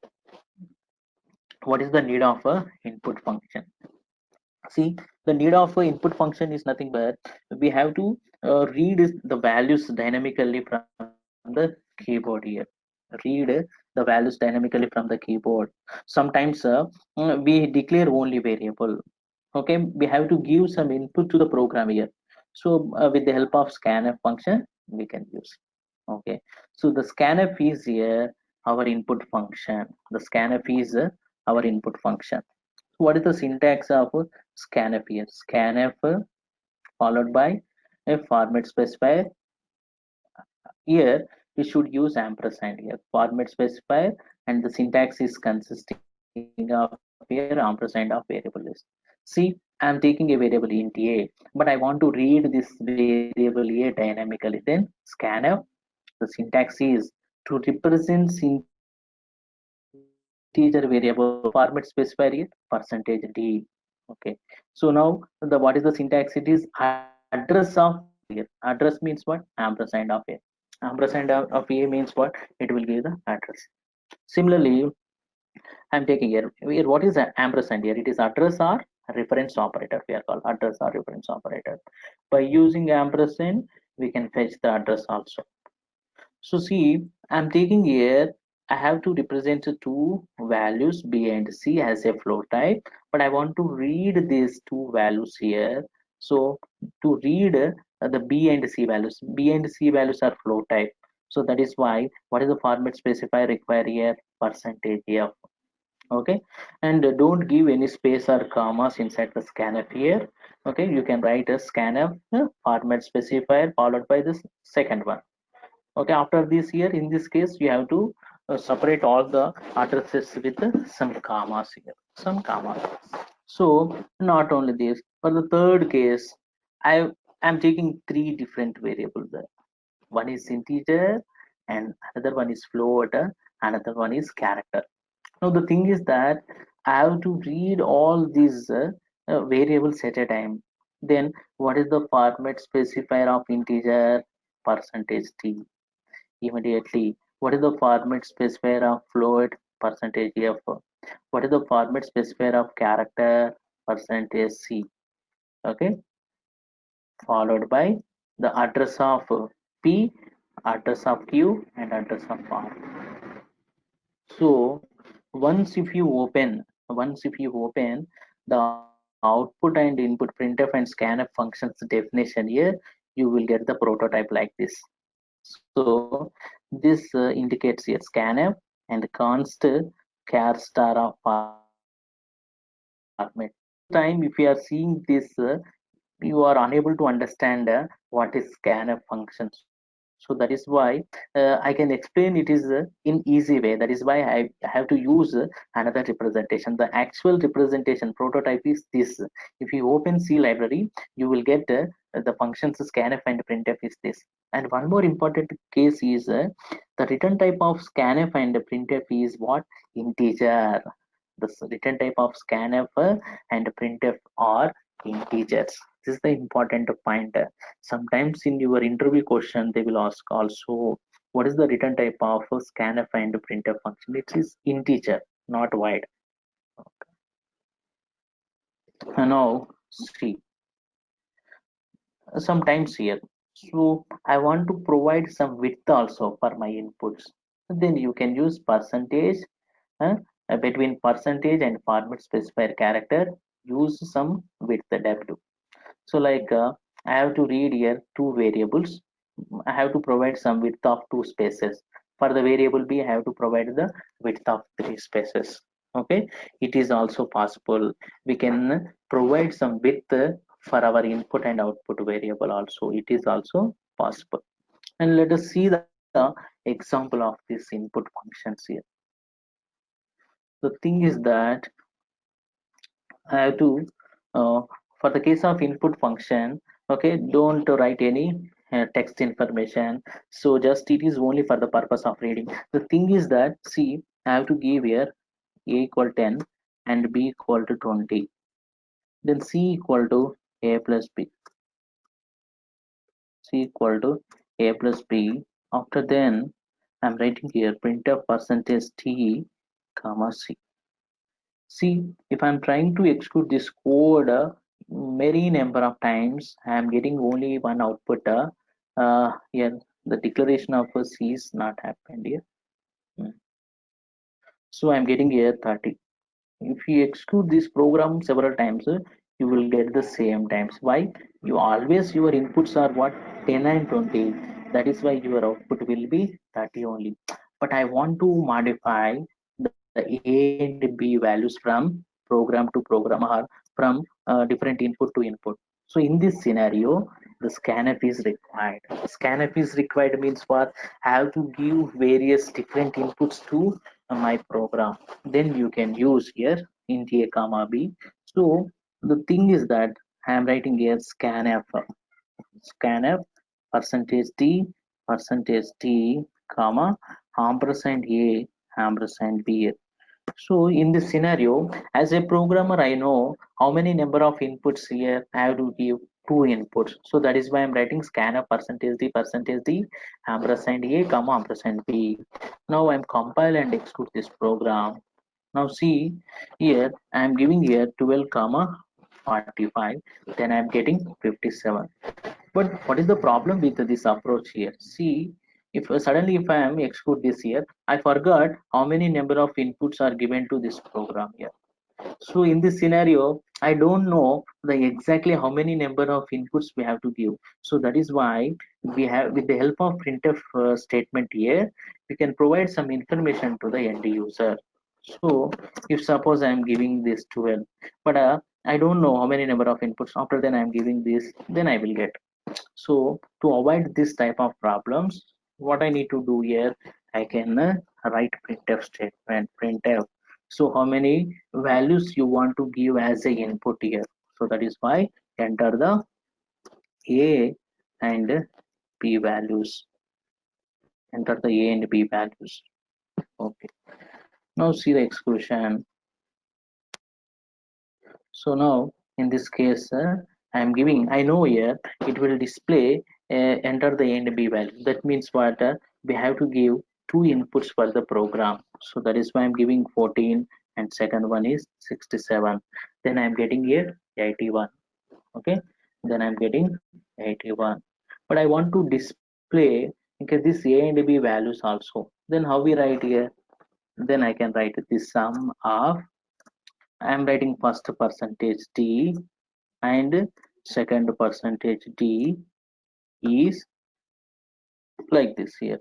What is the need of a input function? See, the need of a input function is nothing but we have to read the values dynamically from the keyboard here. Read the values dynamically from the keyboard. Sometimes we declare only variable. Okay, we have to give some input to the program here. So with the help of scanf function, we can use. Okay, so the scanf is here our input function. The scanf is our input function. What is the syntax of scanf here? Scanf followed by a format specifier. Here we should use ampersand here. Format specifier, and the syntax is consisting of here ampersand of variable list. See, I'm taking a variable int a, but I want to read this variable a dynamically. Then scanf, the syntax is to represent integer variable variable format specifier here percentage d. Okay, so now the what is the syntax? It is address of variable here. Address means what? Ampersand of a. Ampersand of a means what? It will give the address. Similarly, I'm taking here what is an ampersand here? It is address or reference operator. We are called address or reference operator. By using ampersand, we can fetch the address also. So see, I'm taking here I have to represent two values B and C as a float type, but I want to read these two values here. So to read the B and C values, B and C values are float type. So that is why what is the format specifier require here? Percentage F. Okay, and don't give any space or commas inside the scanf here. Okay, you can write a scanf format specifier followed by this second one. Okay, after this here, in this case you have to separate all the addresses with some commas here, some commas. So not only this, for the third case, i am taking three different variables there. One is integer and another one is float, another one is character. Now the thing is that I have to read all these variables at a time. Then what is the format specifier of integer? Percentage t. Immediately, what is the format specifier of float? Percentage f. What is the format specifier of character? Percentage c. Okay, followed by the address of p, address of q, and address of r. So once if you open the output and input printf and scanf functions definition here, you will get the prototype like this. So this indicates here scanf and const char star of format. Most of the time, if you are seeing this, you are unable to understand what is scanf function. So that is why I can explain it is in easy way. That is why I have to use another representation. The actual representation prototype is this. If you open C library, you will get the functions scanf and printf is this. And one more important case is the return type of scanf and printf is what? Integer. The return type of scanf and printf are integers. This is the important point. Sometimes in your interview question, they will ask also what is the return type of scanf and printf function. It is integer, not void. And now see, sometimes here. So I want to provide some width also for my inputs. Then you can use percentage uh, between percentage and format specifier character. Use some width W. So like I have to read here two variables. I have to provide some width of two spaces. For the variable B, I have to provide the width of three spaces. Okay, it is also possible. We can provide some width for our input and output variable also. It is also possible. And let us see the example of this input functions here. The thing is that I have to, for the case of input function, okay, don't write any text information. So just it is only for the purpose of reading. The thing is that, see, I have to give here a equal 10 and b equal to 20. Then c equal to a plus b. C equal to a plus b. After then, I'm writing here printf percentage t comma c. See, if I'm trying to execute this code many number of times, I'm getting only one output. Here, the declaration of a C is not happened here. Hmm. So I'm getting here 30. If you execute this program several times, you will get the same times. Why? You always your inputs are what? 10 and 20. That is why your output will be 30 only. But I want to modify the A and B values from program to program or from different input to input. So in this scenario, the scanf is required. Scanf is required means what? I have to give various different inputs to my program. Then you can use here int a comma b. So the thing is that I am writing here scanf percentage t comma ampersand a ampersand b. So in this scenario, as a programmer, I know how many number of inputs here I have to give two inputs. So that is why I'm writing scanf percentage d ampersand a comma ampersand b. Now I'm compile and execute this program. Now see here I am giving here 12 comma 45, then I am getting 57. But what is the problem with this approach here? See, If suddenly if I am exclude this here, I forgot how many number of inputs are given to this program here. So in this scenario, I don't know the exactly how many number of inputs we have to give. So that is why we have, with the help of printf statement here, we can provide some information to the end user. So if suppose I am giving this 12, but I don't know how many number of inputs. After then I am giving this, then I will get. So to avoid this type of problems, what I need to do here, I can write printf statement, printf. So how many values you want to give as a input here. So that is why enter the a and b values. Enter the a and b values. Okay. Now see the exclusion. So now in this case, I am giving, I know here it will display enter the A and B value. That means what, we have to give two inputs for the program. So that is why I'm giving 14 and second one is 67. Then I'm getting here 81. Okay. Then I'm getting 81. But I want to display because this A and B values also. Then how we write here? Then I can write the sum of, I am writing first percentage D and second percentage D is like this here.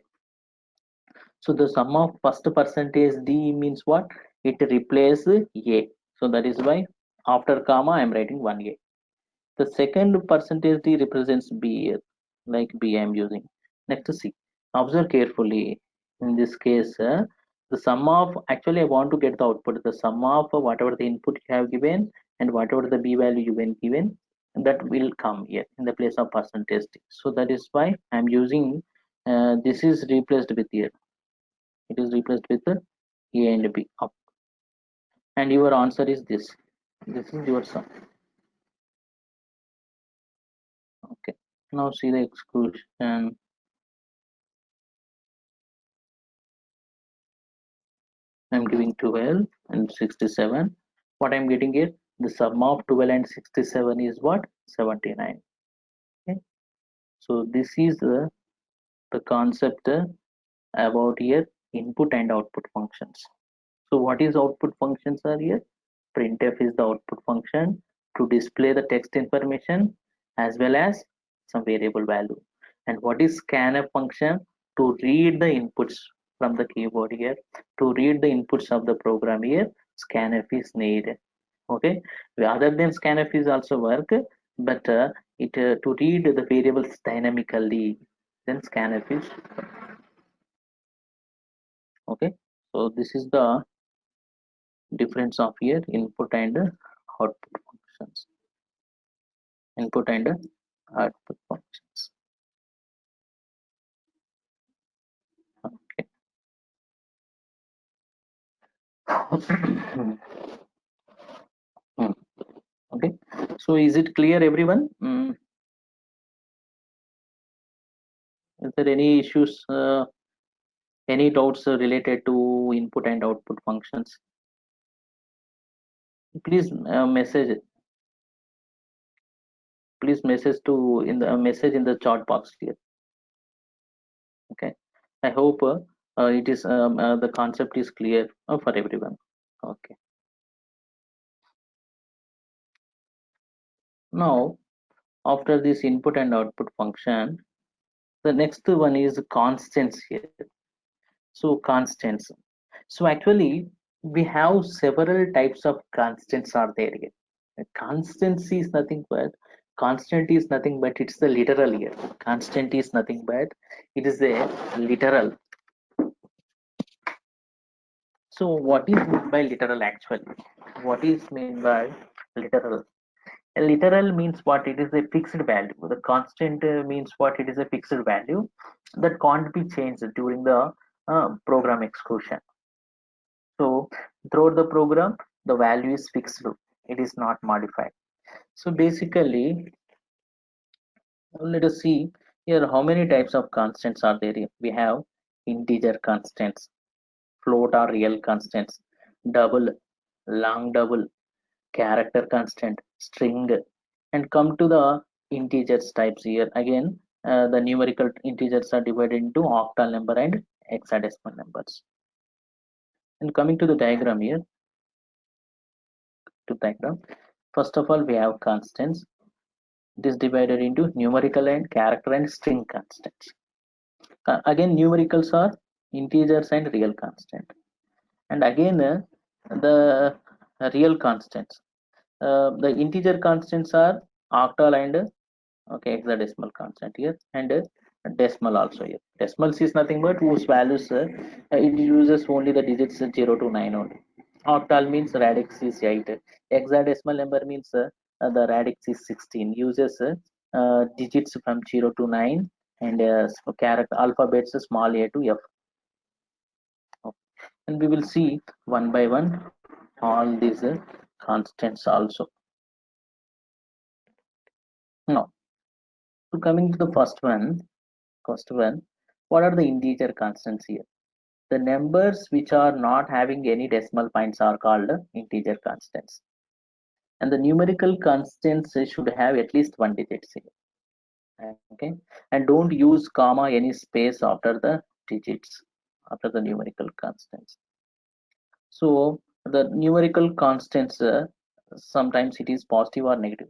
So the sum of first percentage D means what? It replaces A. So that is why after comma I am writing 1A. The second percentage D represents B here, like B I am using. Next C. Observe carefully. In this case, the sum of, actually I want to get the output. The sum of whatever the input you have given and whatever the B value you have given, that will come here in the place of percentage D. So that is why I am using, this is replaced with here. It is replaced with A and B up. And your answer is this. This is your sum. Okay. Now see the exclusion. I'm giving 12 and 67. What I'm getting here, the sum of 12 and 67 is what? 79. Okay. So this is the concept about here input and output functions. So what is output functions are here? Printf is the output function to display the text information as well as some variable value. And what is scanf function? To read the inputs from the keyboard here. To read the inputs of the program here, scanf is needed. Okay. Other than scanf is also work, but it to read the variables dynamically, then scanf is okay. So this is the difference of here input and output functions. Input and output functions. Okay. Okay. So is it clear, everyone? Is there any issues, any doubts related to input and output functions? Please message. Please message to in the message in the chat box here. Okay. I hope it is the concept is clear for everyone. Okay. Now after this input and output function, the next one is constants here. So constants. So actually we have several types of constants are there here. A constancy is nothing but, constant is nothing but it's the literal here. Constant is nothing but it is a literal. So what is meant by literal actually? What is meant by literal? A literal means what? It is a fixed value. The constant means what? It is a fixed value that can't be changed during the program execution. So throughout the program, the value is fixed. It is not modified. So basically, let us see here how many types of constants are there. We have integer constants, float or real constants, double, long double, character constant, string, and come to the integers types here. Again, the numerical integers are divided into octal number and hexadecimal numbers. And coming to the diagram here, to diagram, first of all we have constants. It is divided into numerical and character and string constants. Again, numericals are integers and real constant. And again, the real constants. The integer constants are octal and okay, hexadecimal constant here, and decimal also here. Decimals is nothing but whose values it uses only the digits 0 to 9 only. Octal means radix is 8. Hexadecimal number means the radix is 16. Uses digits from 0 to 9 and character alphabets small a to f. Okay. And we will see one by one all these constants also. Now, so coming to the first one, what are the integer constants here? The numbers which are not having any decimal points are called integer constants. And the numerical constants should have at least one digit here. Okay. And don't use comma any space after the digits, after the numerical constants. So the numerical constants, sometimes it is positive or negative.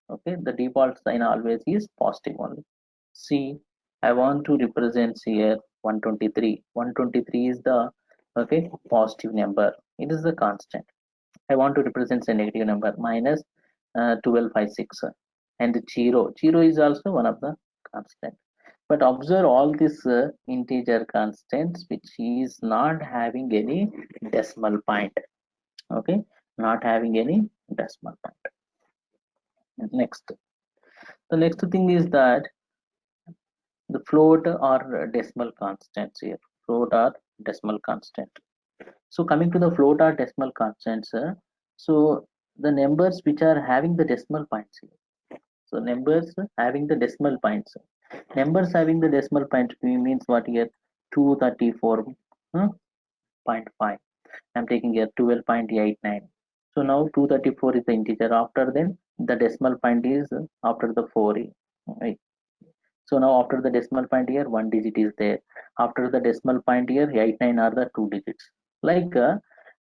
Okay. The default sign always is positive only. See, I want to represent here 123. 123 is the okay positive number. It is the constant. I want to represent a negative number minus 1256, and the zero is also one of the constant. But observe all these integer constants which is not having any decimal point. Okay, not having any decimal point. Next, the next thing is that the float or decimal constants here. Float or decimal constant. So coming to the float or decimal constants, so the numbers which are having the decimal points here. So numbers having the decimal points. Numbers having the decimal point means what here? 234.5. I'm taking here 12.89. So now 234 is the integer. After then the decimal point is after the 4. Right? So now after the decimal point here, one digit is there. After the decimal point here, 89 are the two digits. Like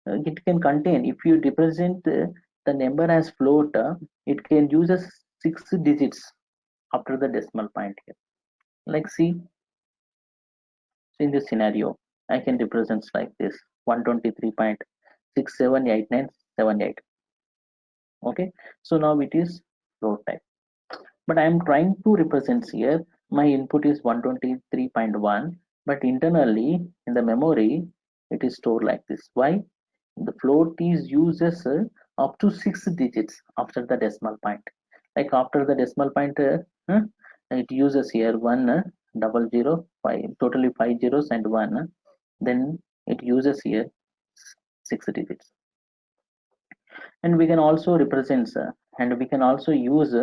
it can contain, if you represent the number as float, it can use as 6 digits after the decimal point here. Like see, in this scenario, I can represent like this 123.678978. Okay, so now it is float type. But I am trying to represent here, my input is 123.1, but internally in the memory, it is stored like this. Why? The float is uses up to 6 digits after the decimal point. Like after the decimal point, it uses here 1 0 0 5, totally 5 zeros and 1. Then it uses here 6 digits. And we can also represent and we can also use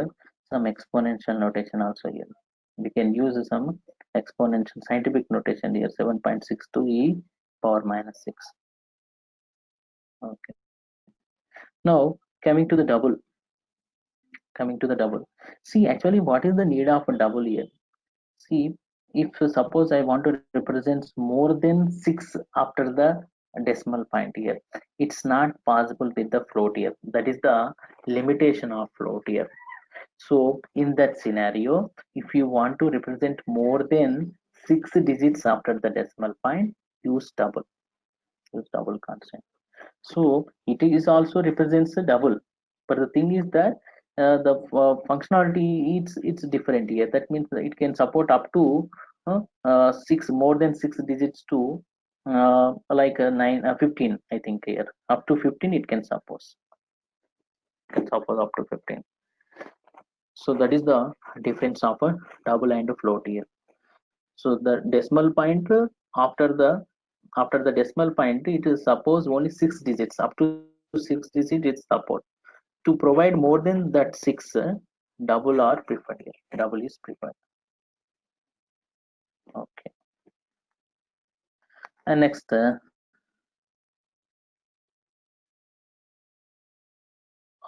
some exponential notation also here. We can use some exponential scientific notation here, 7.62 e power minus 6. Okay. Now coming to the double. See, actually what is the need of a double here? See, if suppose I want to represent more than 6 after the decimal point here, it's not possible with the float here. That is the limitation of float here. So in that scenario, if you want to represent more than 6 digits after the decimal point, use double constant. So it is also represents a double, but the thing is that the functionality it's different here. That means that it can support up to six, more than 6 digits to like 9 15, I think here up to 15 it can support up to 15. So that is the difference of a double and a float here. So the decimal point after the decimal point, it is suppose only 6 digits, up to 6 digits it support. To provide more than that 6, double are preferred here. Double is preferred. Okay. And next,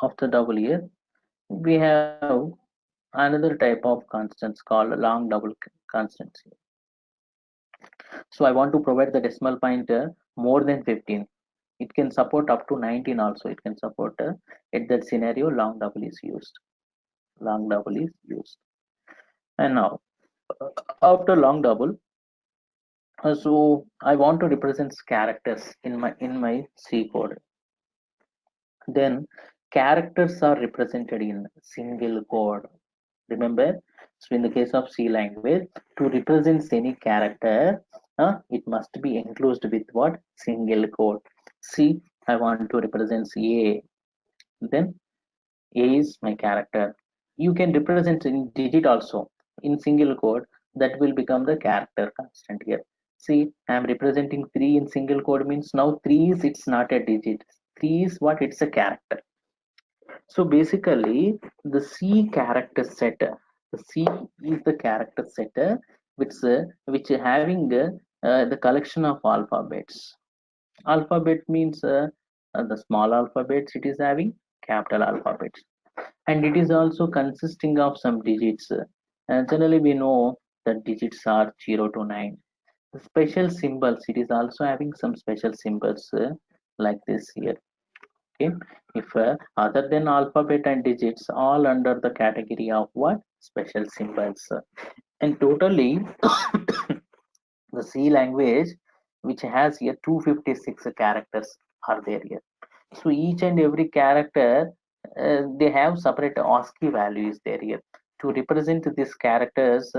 after double here, we have another type of constants called long double constants. So I want to provide the decimal point more than 15. It can support up to 19 also. It can support at that scenario long double is used. Long double is used. And now after long double, so I want to represent characters in my C code. Then characters are represented in single code. Remember, so in the case of C language, to represent any character, it must be enclosed with what? Single quote. See, I want to represent A. Then A is my character. You can represent in digit also in single quote. That will become the character constant here. See, I am representing 3 in single quote means now 3 is it's not a digit. 3 is what? It's a character. So basically, the C character set, the C is the character set which having the collection of alphabets. Alphabet means the small alphabets. It is having capital alphabets, and it is also consisting of some digits. Generally, we know that digits are 0 to 9. The special symbols. It is also having some special symbols like this here. Okay, if other than alphabet and digits, all under the category of what? Special symbols. And totally the C language, which has here 256 characters are there here. So each and every character, they have separate ASCII values there here to represent these characters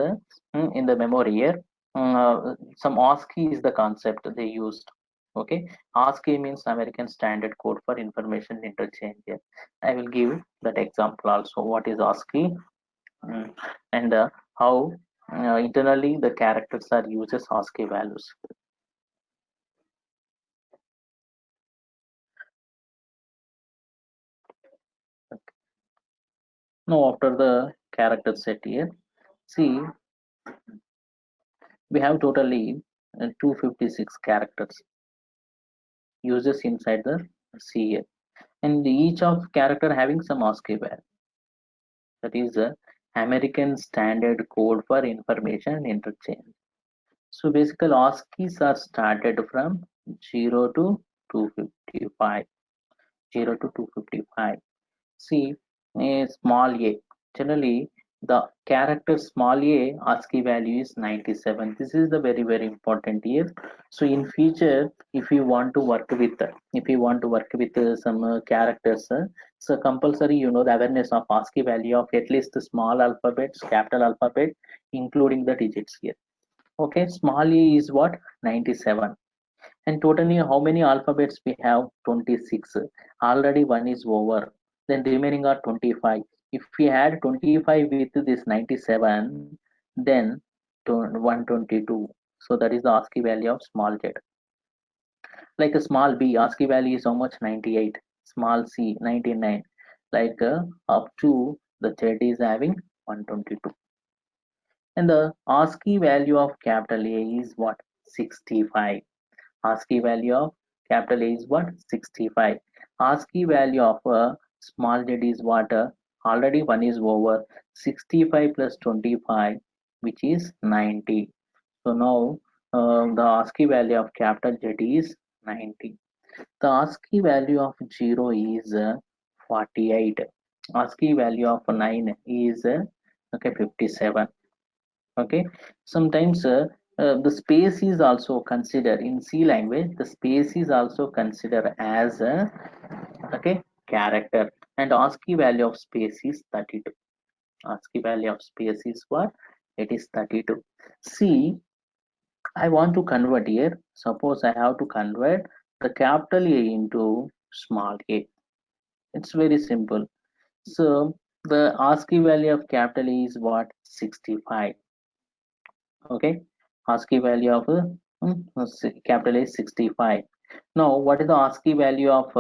in the memory here. Some ASCII is the concept they used. Okay, ASCII means American Standard Code for Information Interchange here. I will give that example also. What is ASCII, mm, and how internally the characters are used as ASCII values. Now after the character set here, see, we have totally 256 characters uses inside the C here, and each of character having some ASCII value. That is the American Standard Code for Information Interchange. So basically ASCIIs are started from 0 to 255. 0 to 255. See, a small a. Generally, the character small a ASCII value is 97. This is the very important here. So in future, if you want to work with, some characters, so compulsory the awareness of ASCII value of at least the small alphabets, capital alphabet, including the digits here. Okay, small e is what? 97. And totally how many alphabets we have? 26. Already one is over. Then remaining are 25. If we add 25 with this 97, then 122. So that is the ASCII value of small z. Like a small b, ASCII value is how much? 98. Small c, 99. Like up to the z is having 122. And the ASCII value of capital A is what? 65. ASCII value of capital A is what? 65. ASCII value of small z is what? Already one is over. 65 plus 25, which is 90. So now the ASCII value of capital Z is 90. The ASCII value of 0 is 48. ASCII value of 9 is okay, 57. Okay, sometimes the space is also considered in C language. The space is also considered as a okay character, and ASCII value of space is 32. ASCII value of space is what? It is 32. See, I want to convert here. Suppose I have to convert the capital A into small a. It's very simple. So the ASCII value of capital A is what? 65. Okay, ASCII value of capital A is 65. Now what is the ASCII value of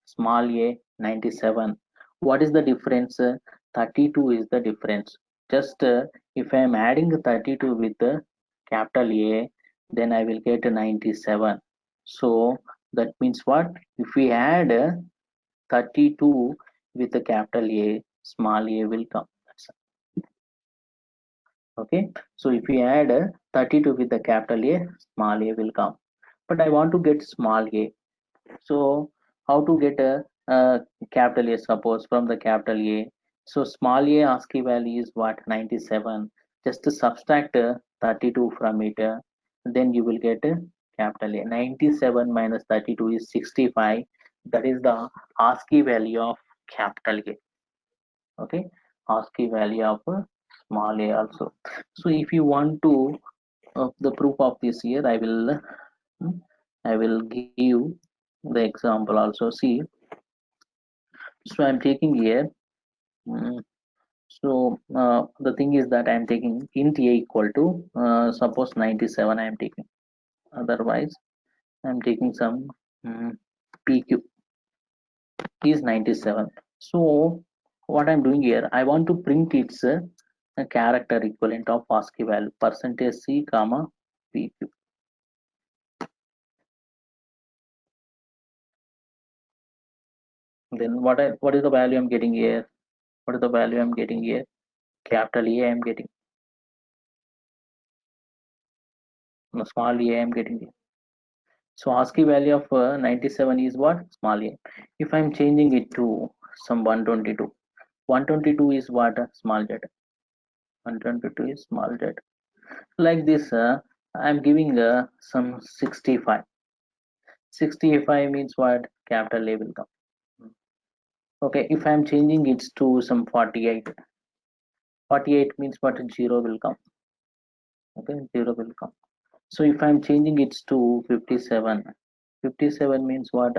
small a? 97. What is the difference? 32 is the difference. Just if I am adding 32 with the capital A, then I will get 97. So that means what? If we add 32 with the capital A, small a will come. Okay, so if we add 32 with the capital A, small a will come, but I want to get small a. So how to get a capital A, suppose from the capital A? So small a ASCII value is what, 97. Just to subtract 32 from it, then you will get capital A. 97 minus 32 is 65. That is the ASCII value of capital A. Okay, ASCII value of small a also. So if you want to the proof of this here, hmm, I will give the example also. See, so I'm taking here, mm, the thing is that I'm taking int a equal to suppose 97 I'm taking, otherwise I'm taking some pq is 97. So what I'm doing here, I want to print its a character equivalent of ASCII value percentage c comma pq. Then what is the value I'm getting here? What is the value I'm getting here? Capital A I'm getting, no, small a I'm getting here. So ASCII value of 97 is what? Small a. If I'm changing it to some 122, 122 is what? Small z. 122 is small z. Like this, I'm giving some 65. 65 means what? Capital A will come. Okay, if I'm changing it to some 48, 48 means what? Zero will come. Okay, zero will come. So if I'm changing it to 57, 57 means what?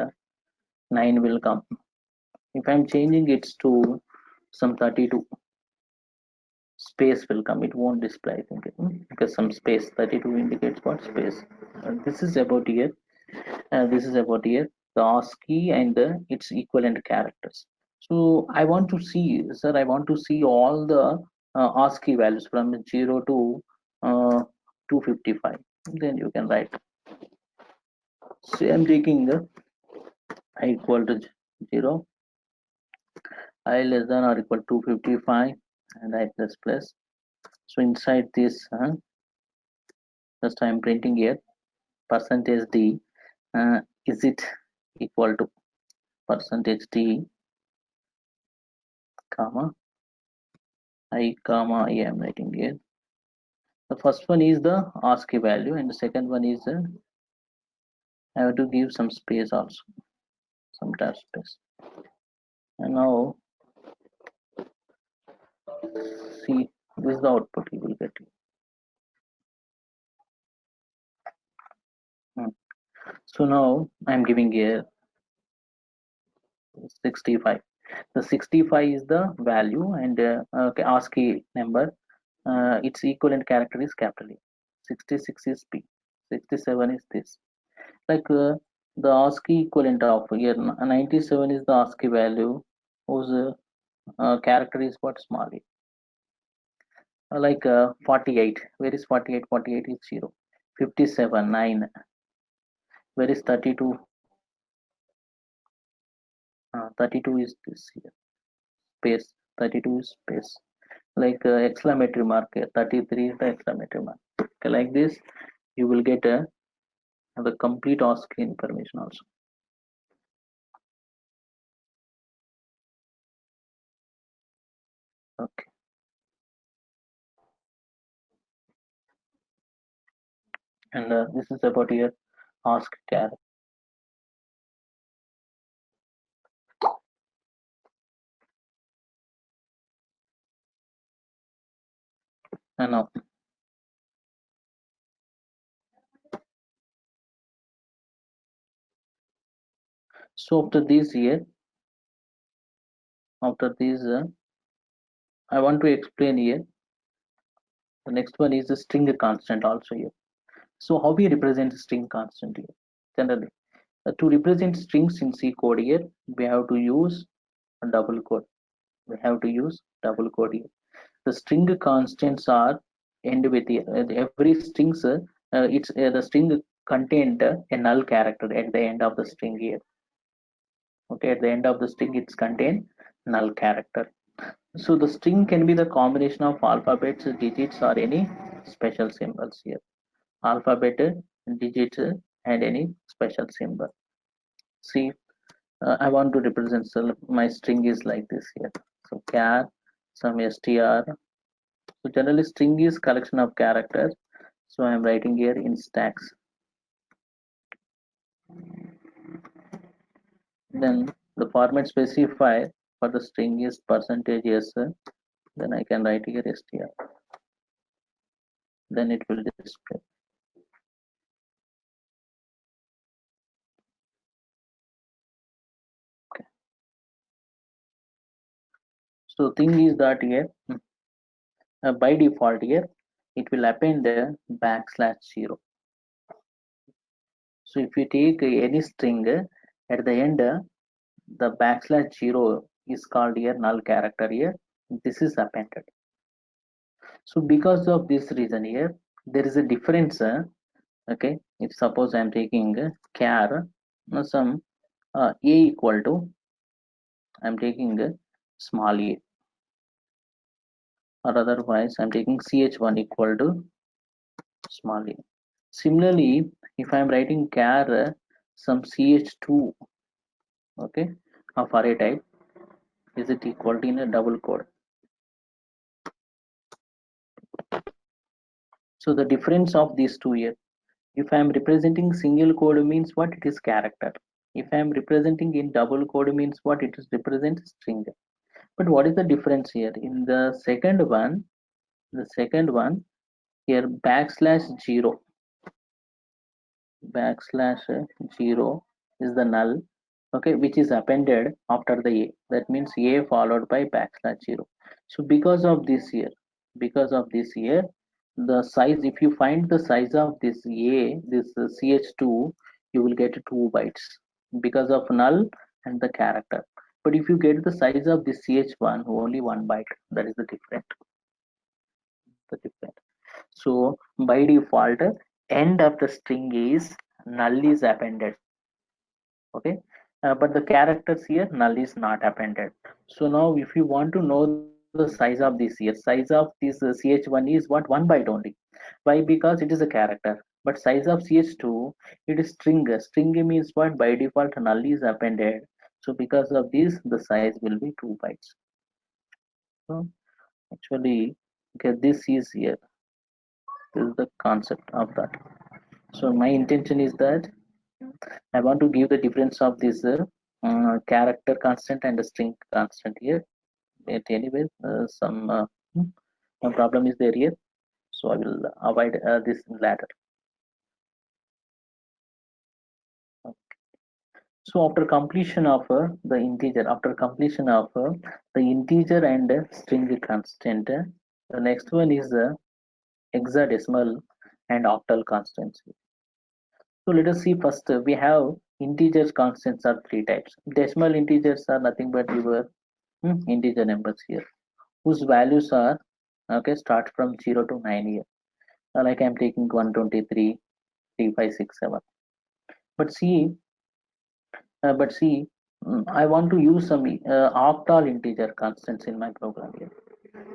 9 will come. If I'm changing it to some 32, space will come. It won't display, I think, because some space, 32 indicates what? Space. This is about here. This is about here. The ASCII and its equivalent characters. So I want to see, sir, I want to see all the ASCII values from 0 to 255. Then you can write. So I'm taking I equal to 0, I less than or equal to 255, and I plus plus. So inside this, just I'm printing here percentage d, is it equal to percentage d comma I comma I am writing here. The first one is the ASCII value, and the second one is I have to give some space also, some tab space. And now see, this is the output you will get. Hmm. So now I'm giving here 65. The 65 is the value, and okay, ASCII number. Its equivalent character is capital A. 66 is P. 67 is this. Like the ASCII equivalent of here 97 is the ASCII value, whose character is what? Small a. Like 48. Where is 48? 48 is 0. 57, 9. Where is 32? 32 is this here. Space. 32 is space. Like exclamatory mark, 33 is the exclamatory mark. Okay, like this, you will get the complete ASCII information also. Okay, and this is about your ask char. And now, so after this, I want to explain here. The next one is the string constant also here. So how we represent string constant here? Generally, to represent strings in C code here, we have to use a double quote. We have to use double quote here. The string constants are end with every strings. It's the string contained a null character at the end of the string here. Okay, at the end of the string, it's contain null character. So the string can be the combination of alphabets, digits, or any special symbols here. Alphabet, digits, and any special symbol. See, I want to represent, so my string is like this here. So char, some str. So generally string is collection of characters. So I am writing here in stacks. Then the format specifier for the string is percentage %s. Then I can write here str. Then it will display. Okay. So thing is that here by default here it will append the \0. So if you take any string at the end the \0 is called here null character here. This is appended. So because of this reason here there is a difference. Okay, if suppose I am taking char some a equal to, I am taking small a, or otherwise I am taking ch1 equal to small a. Similarly, if I am writing char some ch2, okay, of array type, is it equal to in a double code? So the difference of these two here, if I am representing single code means what, it is character. If I am representing in double code means what, it is represent string. But what is the difference here? In the second one here \0 \0 is the null, okay, which is appended after the a, that means a followed by \0. So because of this here the size, if you find the size of this a, this ch2, you will get 2 bytes because of null and the character. But if you get the size of this ch1, only 1 byte, that is the different. So by default end of the string is null is appended, okay, but the characters here null is not appended. So now if you want to know the size of this here, size of this ch1 is what, 1 byte only. Why? Because it is a character. But size of ch2, it is string. String means what, by default null is appended. So because of this the size will be 2 bytes. So actually, okay, this is here, this is the concept of that. So my intention is that I want to give the difference of this character constant and the string constant here. But anyway, some problem is there here, so I will avoid this later. So after completion of the integer and string constant, the next one is the hexadecimal and octal constants. So let us see first. We have integers constants are three types. Decimal integers are nothing but your integer numbers here, whose values are, okay, start from 0 to 9 here. Like I'm taking 123, 3567. But see, I want to use some octal integer constants in my program here.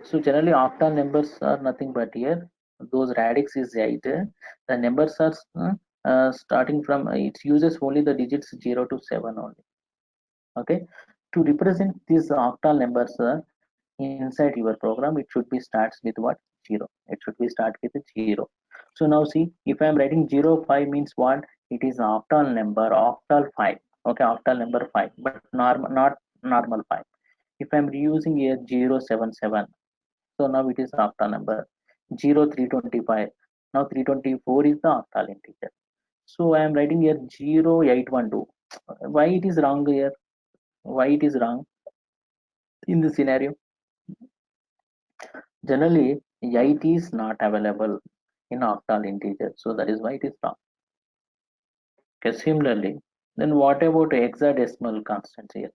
So generally, octal numbers are nothing but here. Those radix is 8. The numbers are starting from it uses only the digits 0 to 7 only. Okay, to represent these octal numbers inside your program, it should be starts with what, 0. It should be start with 0. So now see, if I am writing 05 means what, it is octal number, octal 5. Okay, octal number 5, but normal, not normal 5. If I am reusing here 077, so now it is octal number. 0325, now 324 is the octal integer. So I am writing here 0812. Why it is wrong here? Why it is wrong in this scenario? Generally, 8 is not available in octal integer, so that is why it is wrong. Okay, similarly, then what about hexadecimal constant here?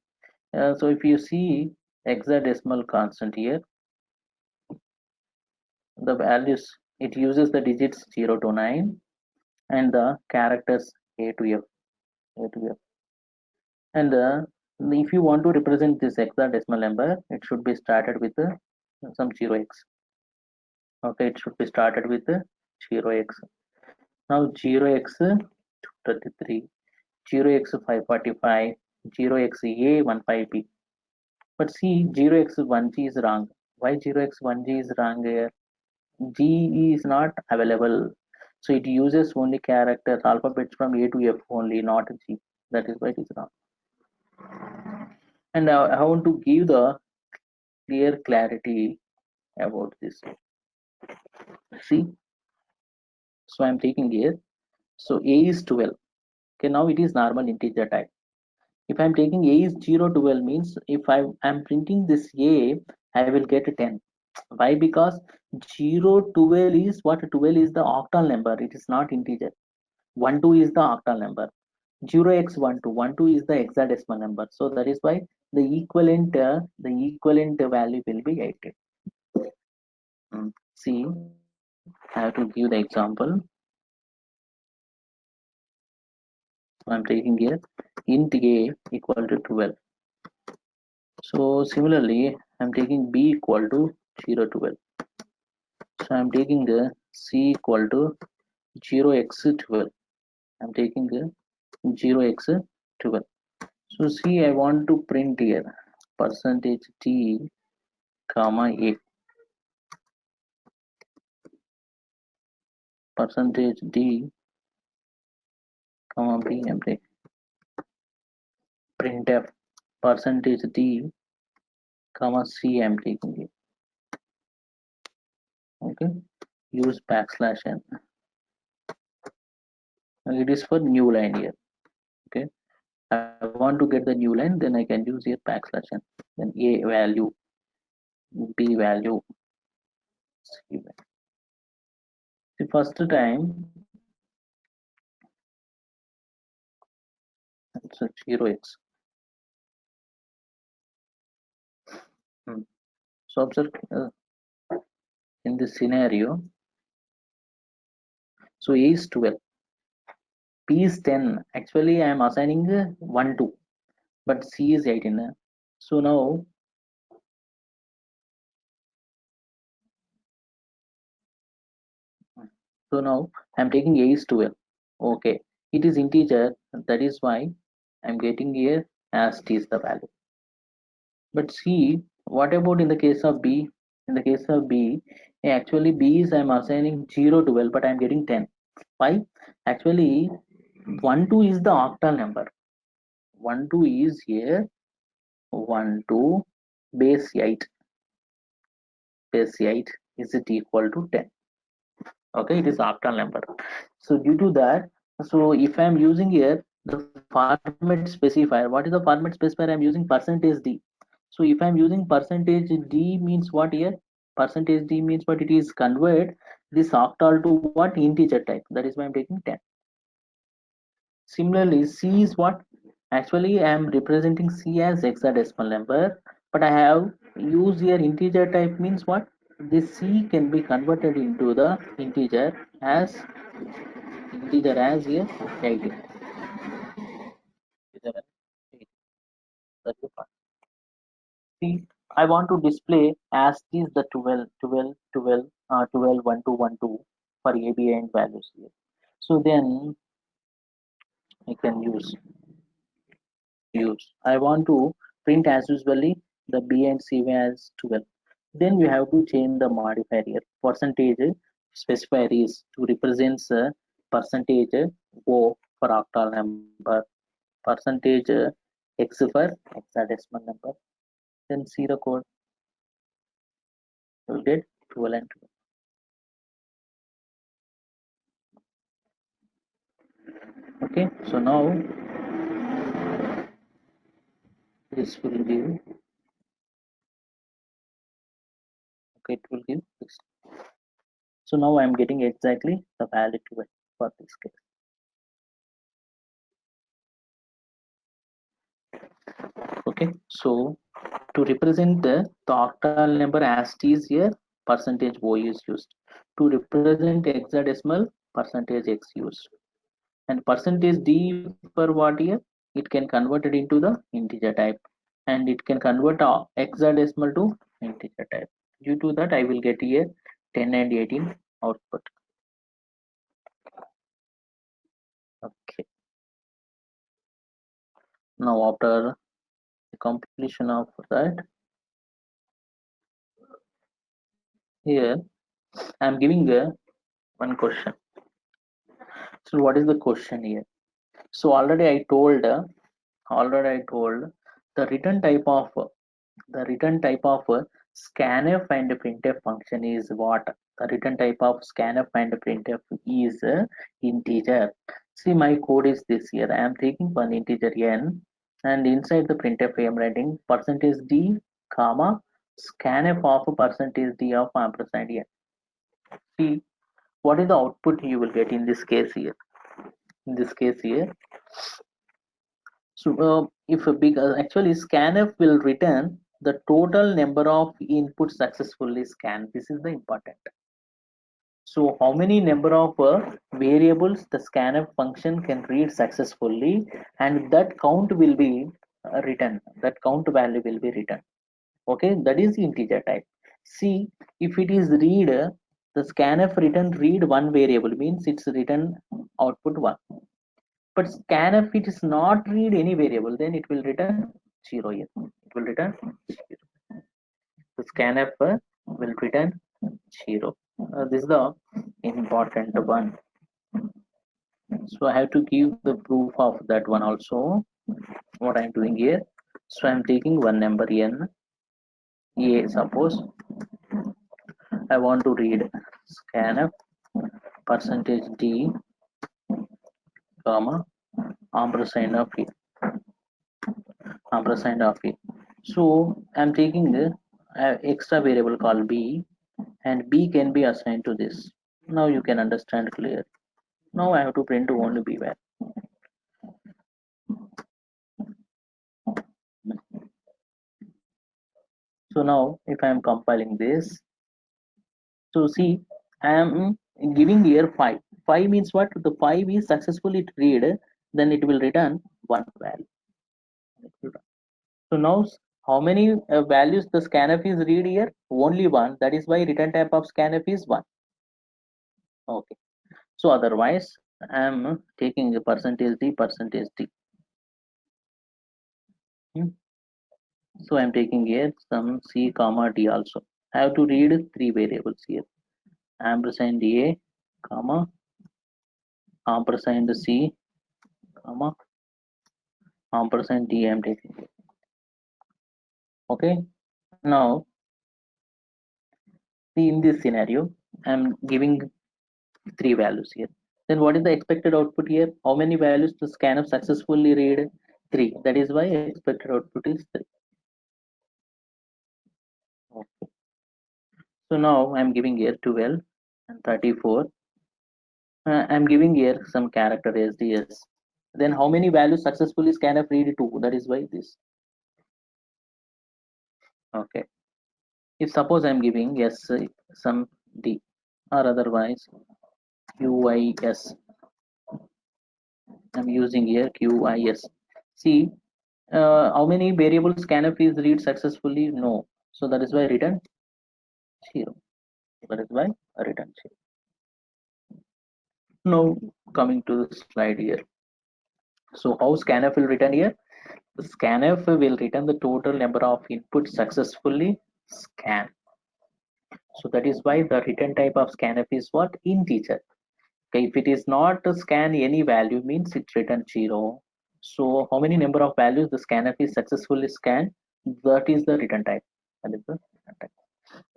So if you see hexadecimal constant here, the values, it uses the digits 0 to 9 and the characters A to F, A to F. And If you want to represent this hexadecimal number, it should be started with some 0x. Okay, it should be started with 0x. Now 0x 33, 0x 545, 0x A15B. But see, 0x 1G is wrong. Why 0x 1G is wrong here? G is not available. So it uses only characters, alphabets from A to F only, not G. That is why it is wrong. And I want to give the clear clarity about this. See, so I'm taking here. So A is 12. Okay, now it is normal integer type. If I'm taking A is 0 to 12 means if I'm printing this A, I will get 10. Why? Because 0 12 is what? 12 is the octal number. It is not integer. 1 2 is the octal number. 0x12 is the hexadecimal number. So that is why the equivalent value will be 18. See, I have to give the example. So I'm taking here int a equal to 12. So similarly, I'm taking b equal to 0 to 12. So I'm taking the c equal to 0x12. I'm taking the 0x12. So see, I want to print here percentage t comma a, percentage d comma b. I'm taking printf percentage d comma c. I'm taking it. Okay, use backslash n. It is for new line here. Okay, I want to get the new line, then I can use here backslash n. Then a value, b value, c value. The first time it's a 0x. So observe in this scenario. So a is 12, b is 10. Actually, I am assigning 1 2, but c is 18. So now I'm taking a is 12. Okay, it is integer. That is why I'm getting here as t is the value. But see, what about in the case of b? In the case of b, actually b is I'm assigning 0 to 12, but I'm getting 10. Why? Actually, 1 2 is the octal number. 1 2 is here 1 2 base 8. Base 8 is it equal to 10. Okay, it is octal number. So due to that, so if I'm using here the format specifier, what is the format specifier? I'm using percentage d. So if I'm using percentage d means what here? Percentage d means what? It is convert this octal to what? Integer type. That is why I'm taking 10. Similarly, c is what? Actually, I am representing c as hexadecimal number, but I have used here integer type means what? This c can be converted into the integer as here 80. See, I want to display as is the 12, 12, 12, 12, 1, 2, 1, 2 for ABI and values here. So then I can use. I want to print as usually the B and C as 12. Then we have to change the modifier here. Percentage specifier is to represent percentage O for octal number, percentage X for hexadecimal number. Then see the code. You will get 12 and 12. Okay, so now this will give, okay, it will give this. So now I am getting exactly the value for this case. Okay, so to represent the octal number as t is here, percentage O is used. To represent hexadecimal, percentage X used. And percentage D for what here? it can convert it into the integer type, and it can convert hexadecimal to integer type. Due to that, I will get here 10 and 18 output. Okay. Now after the completion of that, here I am giving one question. So what is the question here? So already I told the return type of scanf and printf function is what? The return type of scanf and printf is integer. See, my code is this here. I am taking one integer n, and inside the printf I am writing percentage d comma scanf of percentage d of ampersand n. See, what is the output you will get in this case here? In this case here, so if a big actually scanf will return the total number of inputs successfully scanned. This is the important. So how many number of variables the scanf function can read successfully, and that count will be written. That count value will be written. Okay, that is integer type. See, if it is read, the scanf return read one variable means it's written output one. But scanf it is not read any variable, then it will return zero here. It will return zero. The scanf will return zero. This is the important one. So I have to give the proof of that one also. What I'm doing here. So I'm taking one number n. A, suppose I want to read scanf percentage d comma ampersand of it, ampersand of it. So I'm taking the extra variable called b, and b can be assigned to this. Now you can understand clear. Now I have to print only b value. So now if I am compiling this, so see, I am giving here 5. 5 means what? The 5 is successfully read, then it will return one value. So now how many values the scanf is read here? Only one. That is why return type of scanf is 1. Okay. So otherwise I am taking the percentage d. Hmm. So I am taking here some c comma d also. I have to read 3 variables here. Ampersand a comma ampersand c comma ampersand d I am taking. Okay. Now see, in this scenario I am giving 3 values here. Then what is the expected output here? How many values the scanf successfully read? 3. That is why expected output is 3. Okay. So now I'm giving here 12 and 34. I'm giving here some character SDS. Then how many values successfully scanf read 2? That is why this. Okay. If suppose I'm giving yes some D or otherwise QIS, I'm using here QIS. See, how many variables scanf is read successfully? No. So that is why return 0. That is why return 0. Now coming to the slide here. So how scanf will return here? The scanf will return the total number of inputs successfully scanned. So that is why the return type of scanf is what? Integer. Okay, if it is not to scan any value means it returns 0. So how many number of values the scanf is successfully scanned? That is the return type. That is the return type.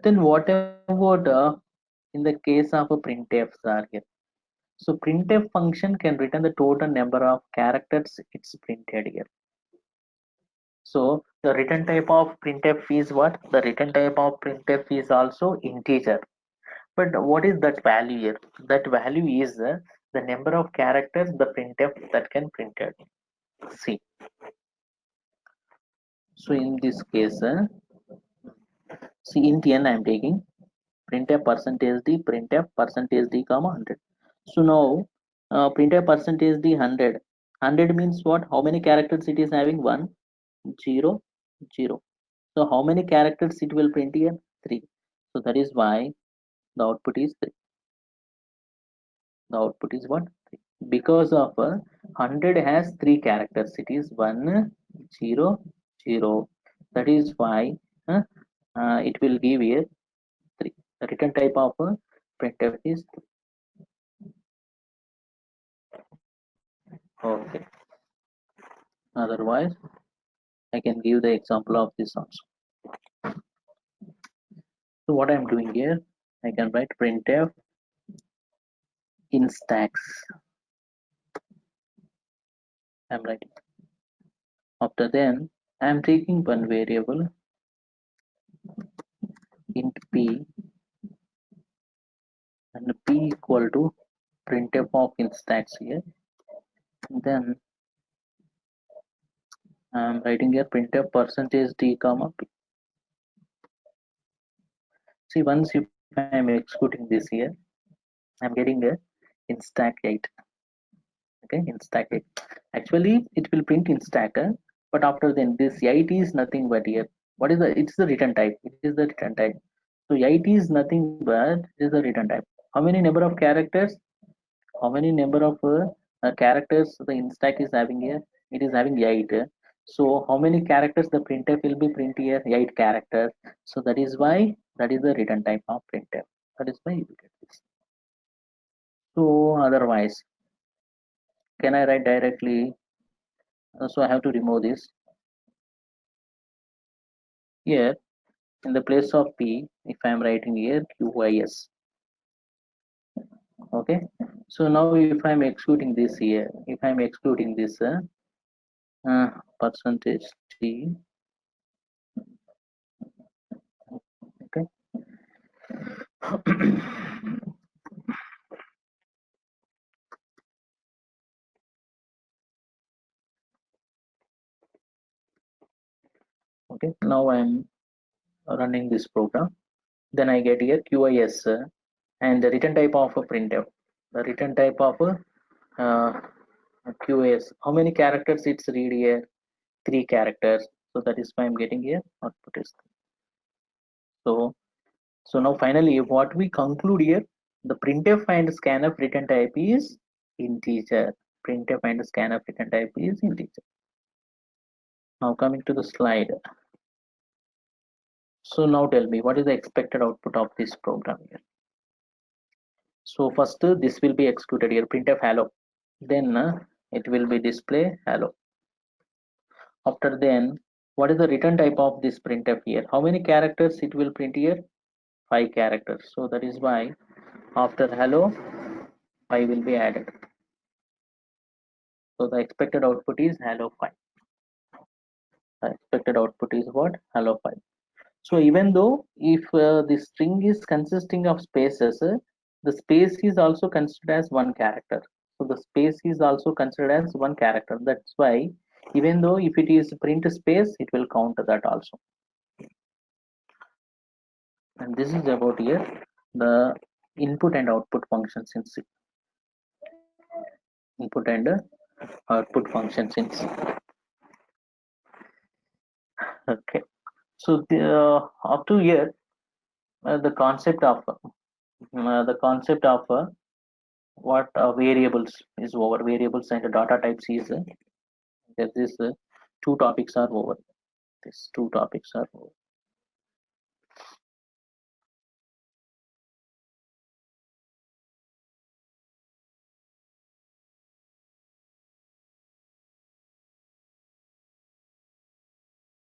Then what about in the case of a printf are here? So printf function can return the total number of characters it's printed here. So the return type of printf is what? The return type of printf is also integer. But what is that value here? That value is the number of characters the printf that can printed. See. So in this case, see int n I am taking printf percentage d comma 100. So now printf percentage d 100. 100 means what? How many characters it is having? 1, 0, 0. So how many characters it will print here? 3. So that is why the output is 3. The output is what? 3. Because of 100 has 3 characters. It is 1, 0, 0. That is why it will give here 3. The return type of printf is 3. Okay. Otherwise, I can give the example of this also. So what I'm doing here, I can write printf in stacks. I'm writing. After then, I'm taking one variable int p and p equal to printf of in stacks here. Then I'm writing here printf percentage d comma p. See, once if I'm executing this here, I'm getting a in stack 8. Okay, in stack 8. Actually, it will print in stack, but after then this 8 is nothing but here. What is the? It's the return type. It is the return type. So 8 is nothing but is the return type. How many number of characters? How many number of characters the in stack is having here? It is having 8. So how many characters the printf will be print here? 8 characters. So that is why that is the return type of printf. That is why you get this. So otherwise, can I write directly? So I have to remove this here in the place of p. If I am writing here qis, okay. So now if I am excluding this here, if I am excluding this percentage t, okay. Okay, now I'm running this program. Then I get here qis and the return type of a printf. The return type of a qis. How many characters it's read here? 3 characters. So that is why I'm getting here output is. So so now finally what we conclude here, the printf and scanf return type is integer. Printf and scanf return type is integer. Now coming to the slide. So now tell me what is the expected output of this program here. So first this will be executed here printf hello. Then it will be display hello. After then what is the return type of this printf here? How many characters it will print here? 5 characters. So that is why after hello 5 will be added. So the expected output is hello 5. The expected output is what? Hello 5. So even though if the string is consisting of spaces, the space is also considered as one character. So the space is also considered as one character. That's why even though if it is print space, it will count that also. And this is about here the input and output functions in C. Input and output functions in C. Okay. So up to here, the concept of what variables is over. Variables and data types is that this two topics are over. These two topics are over.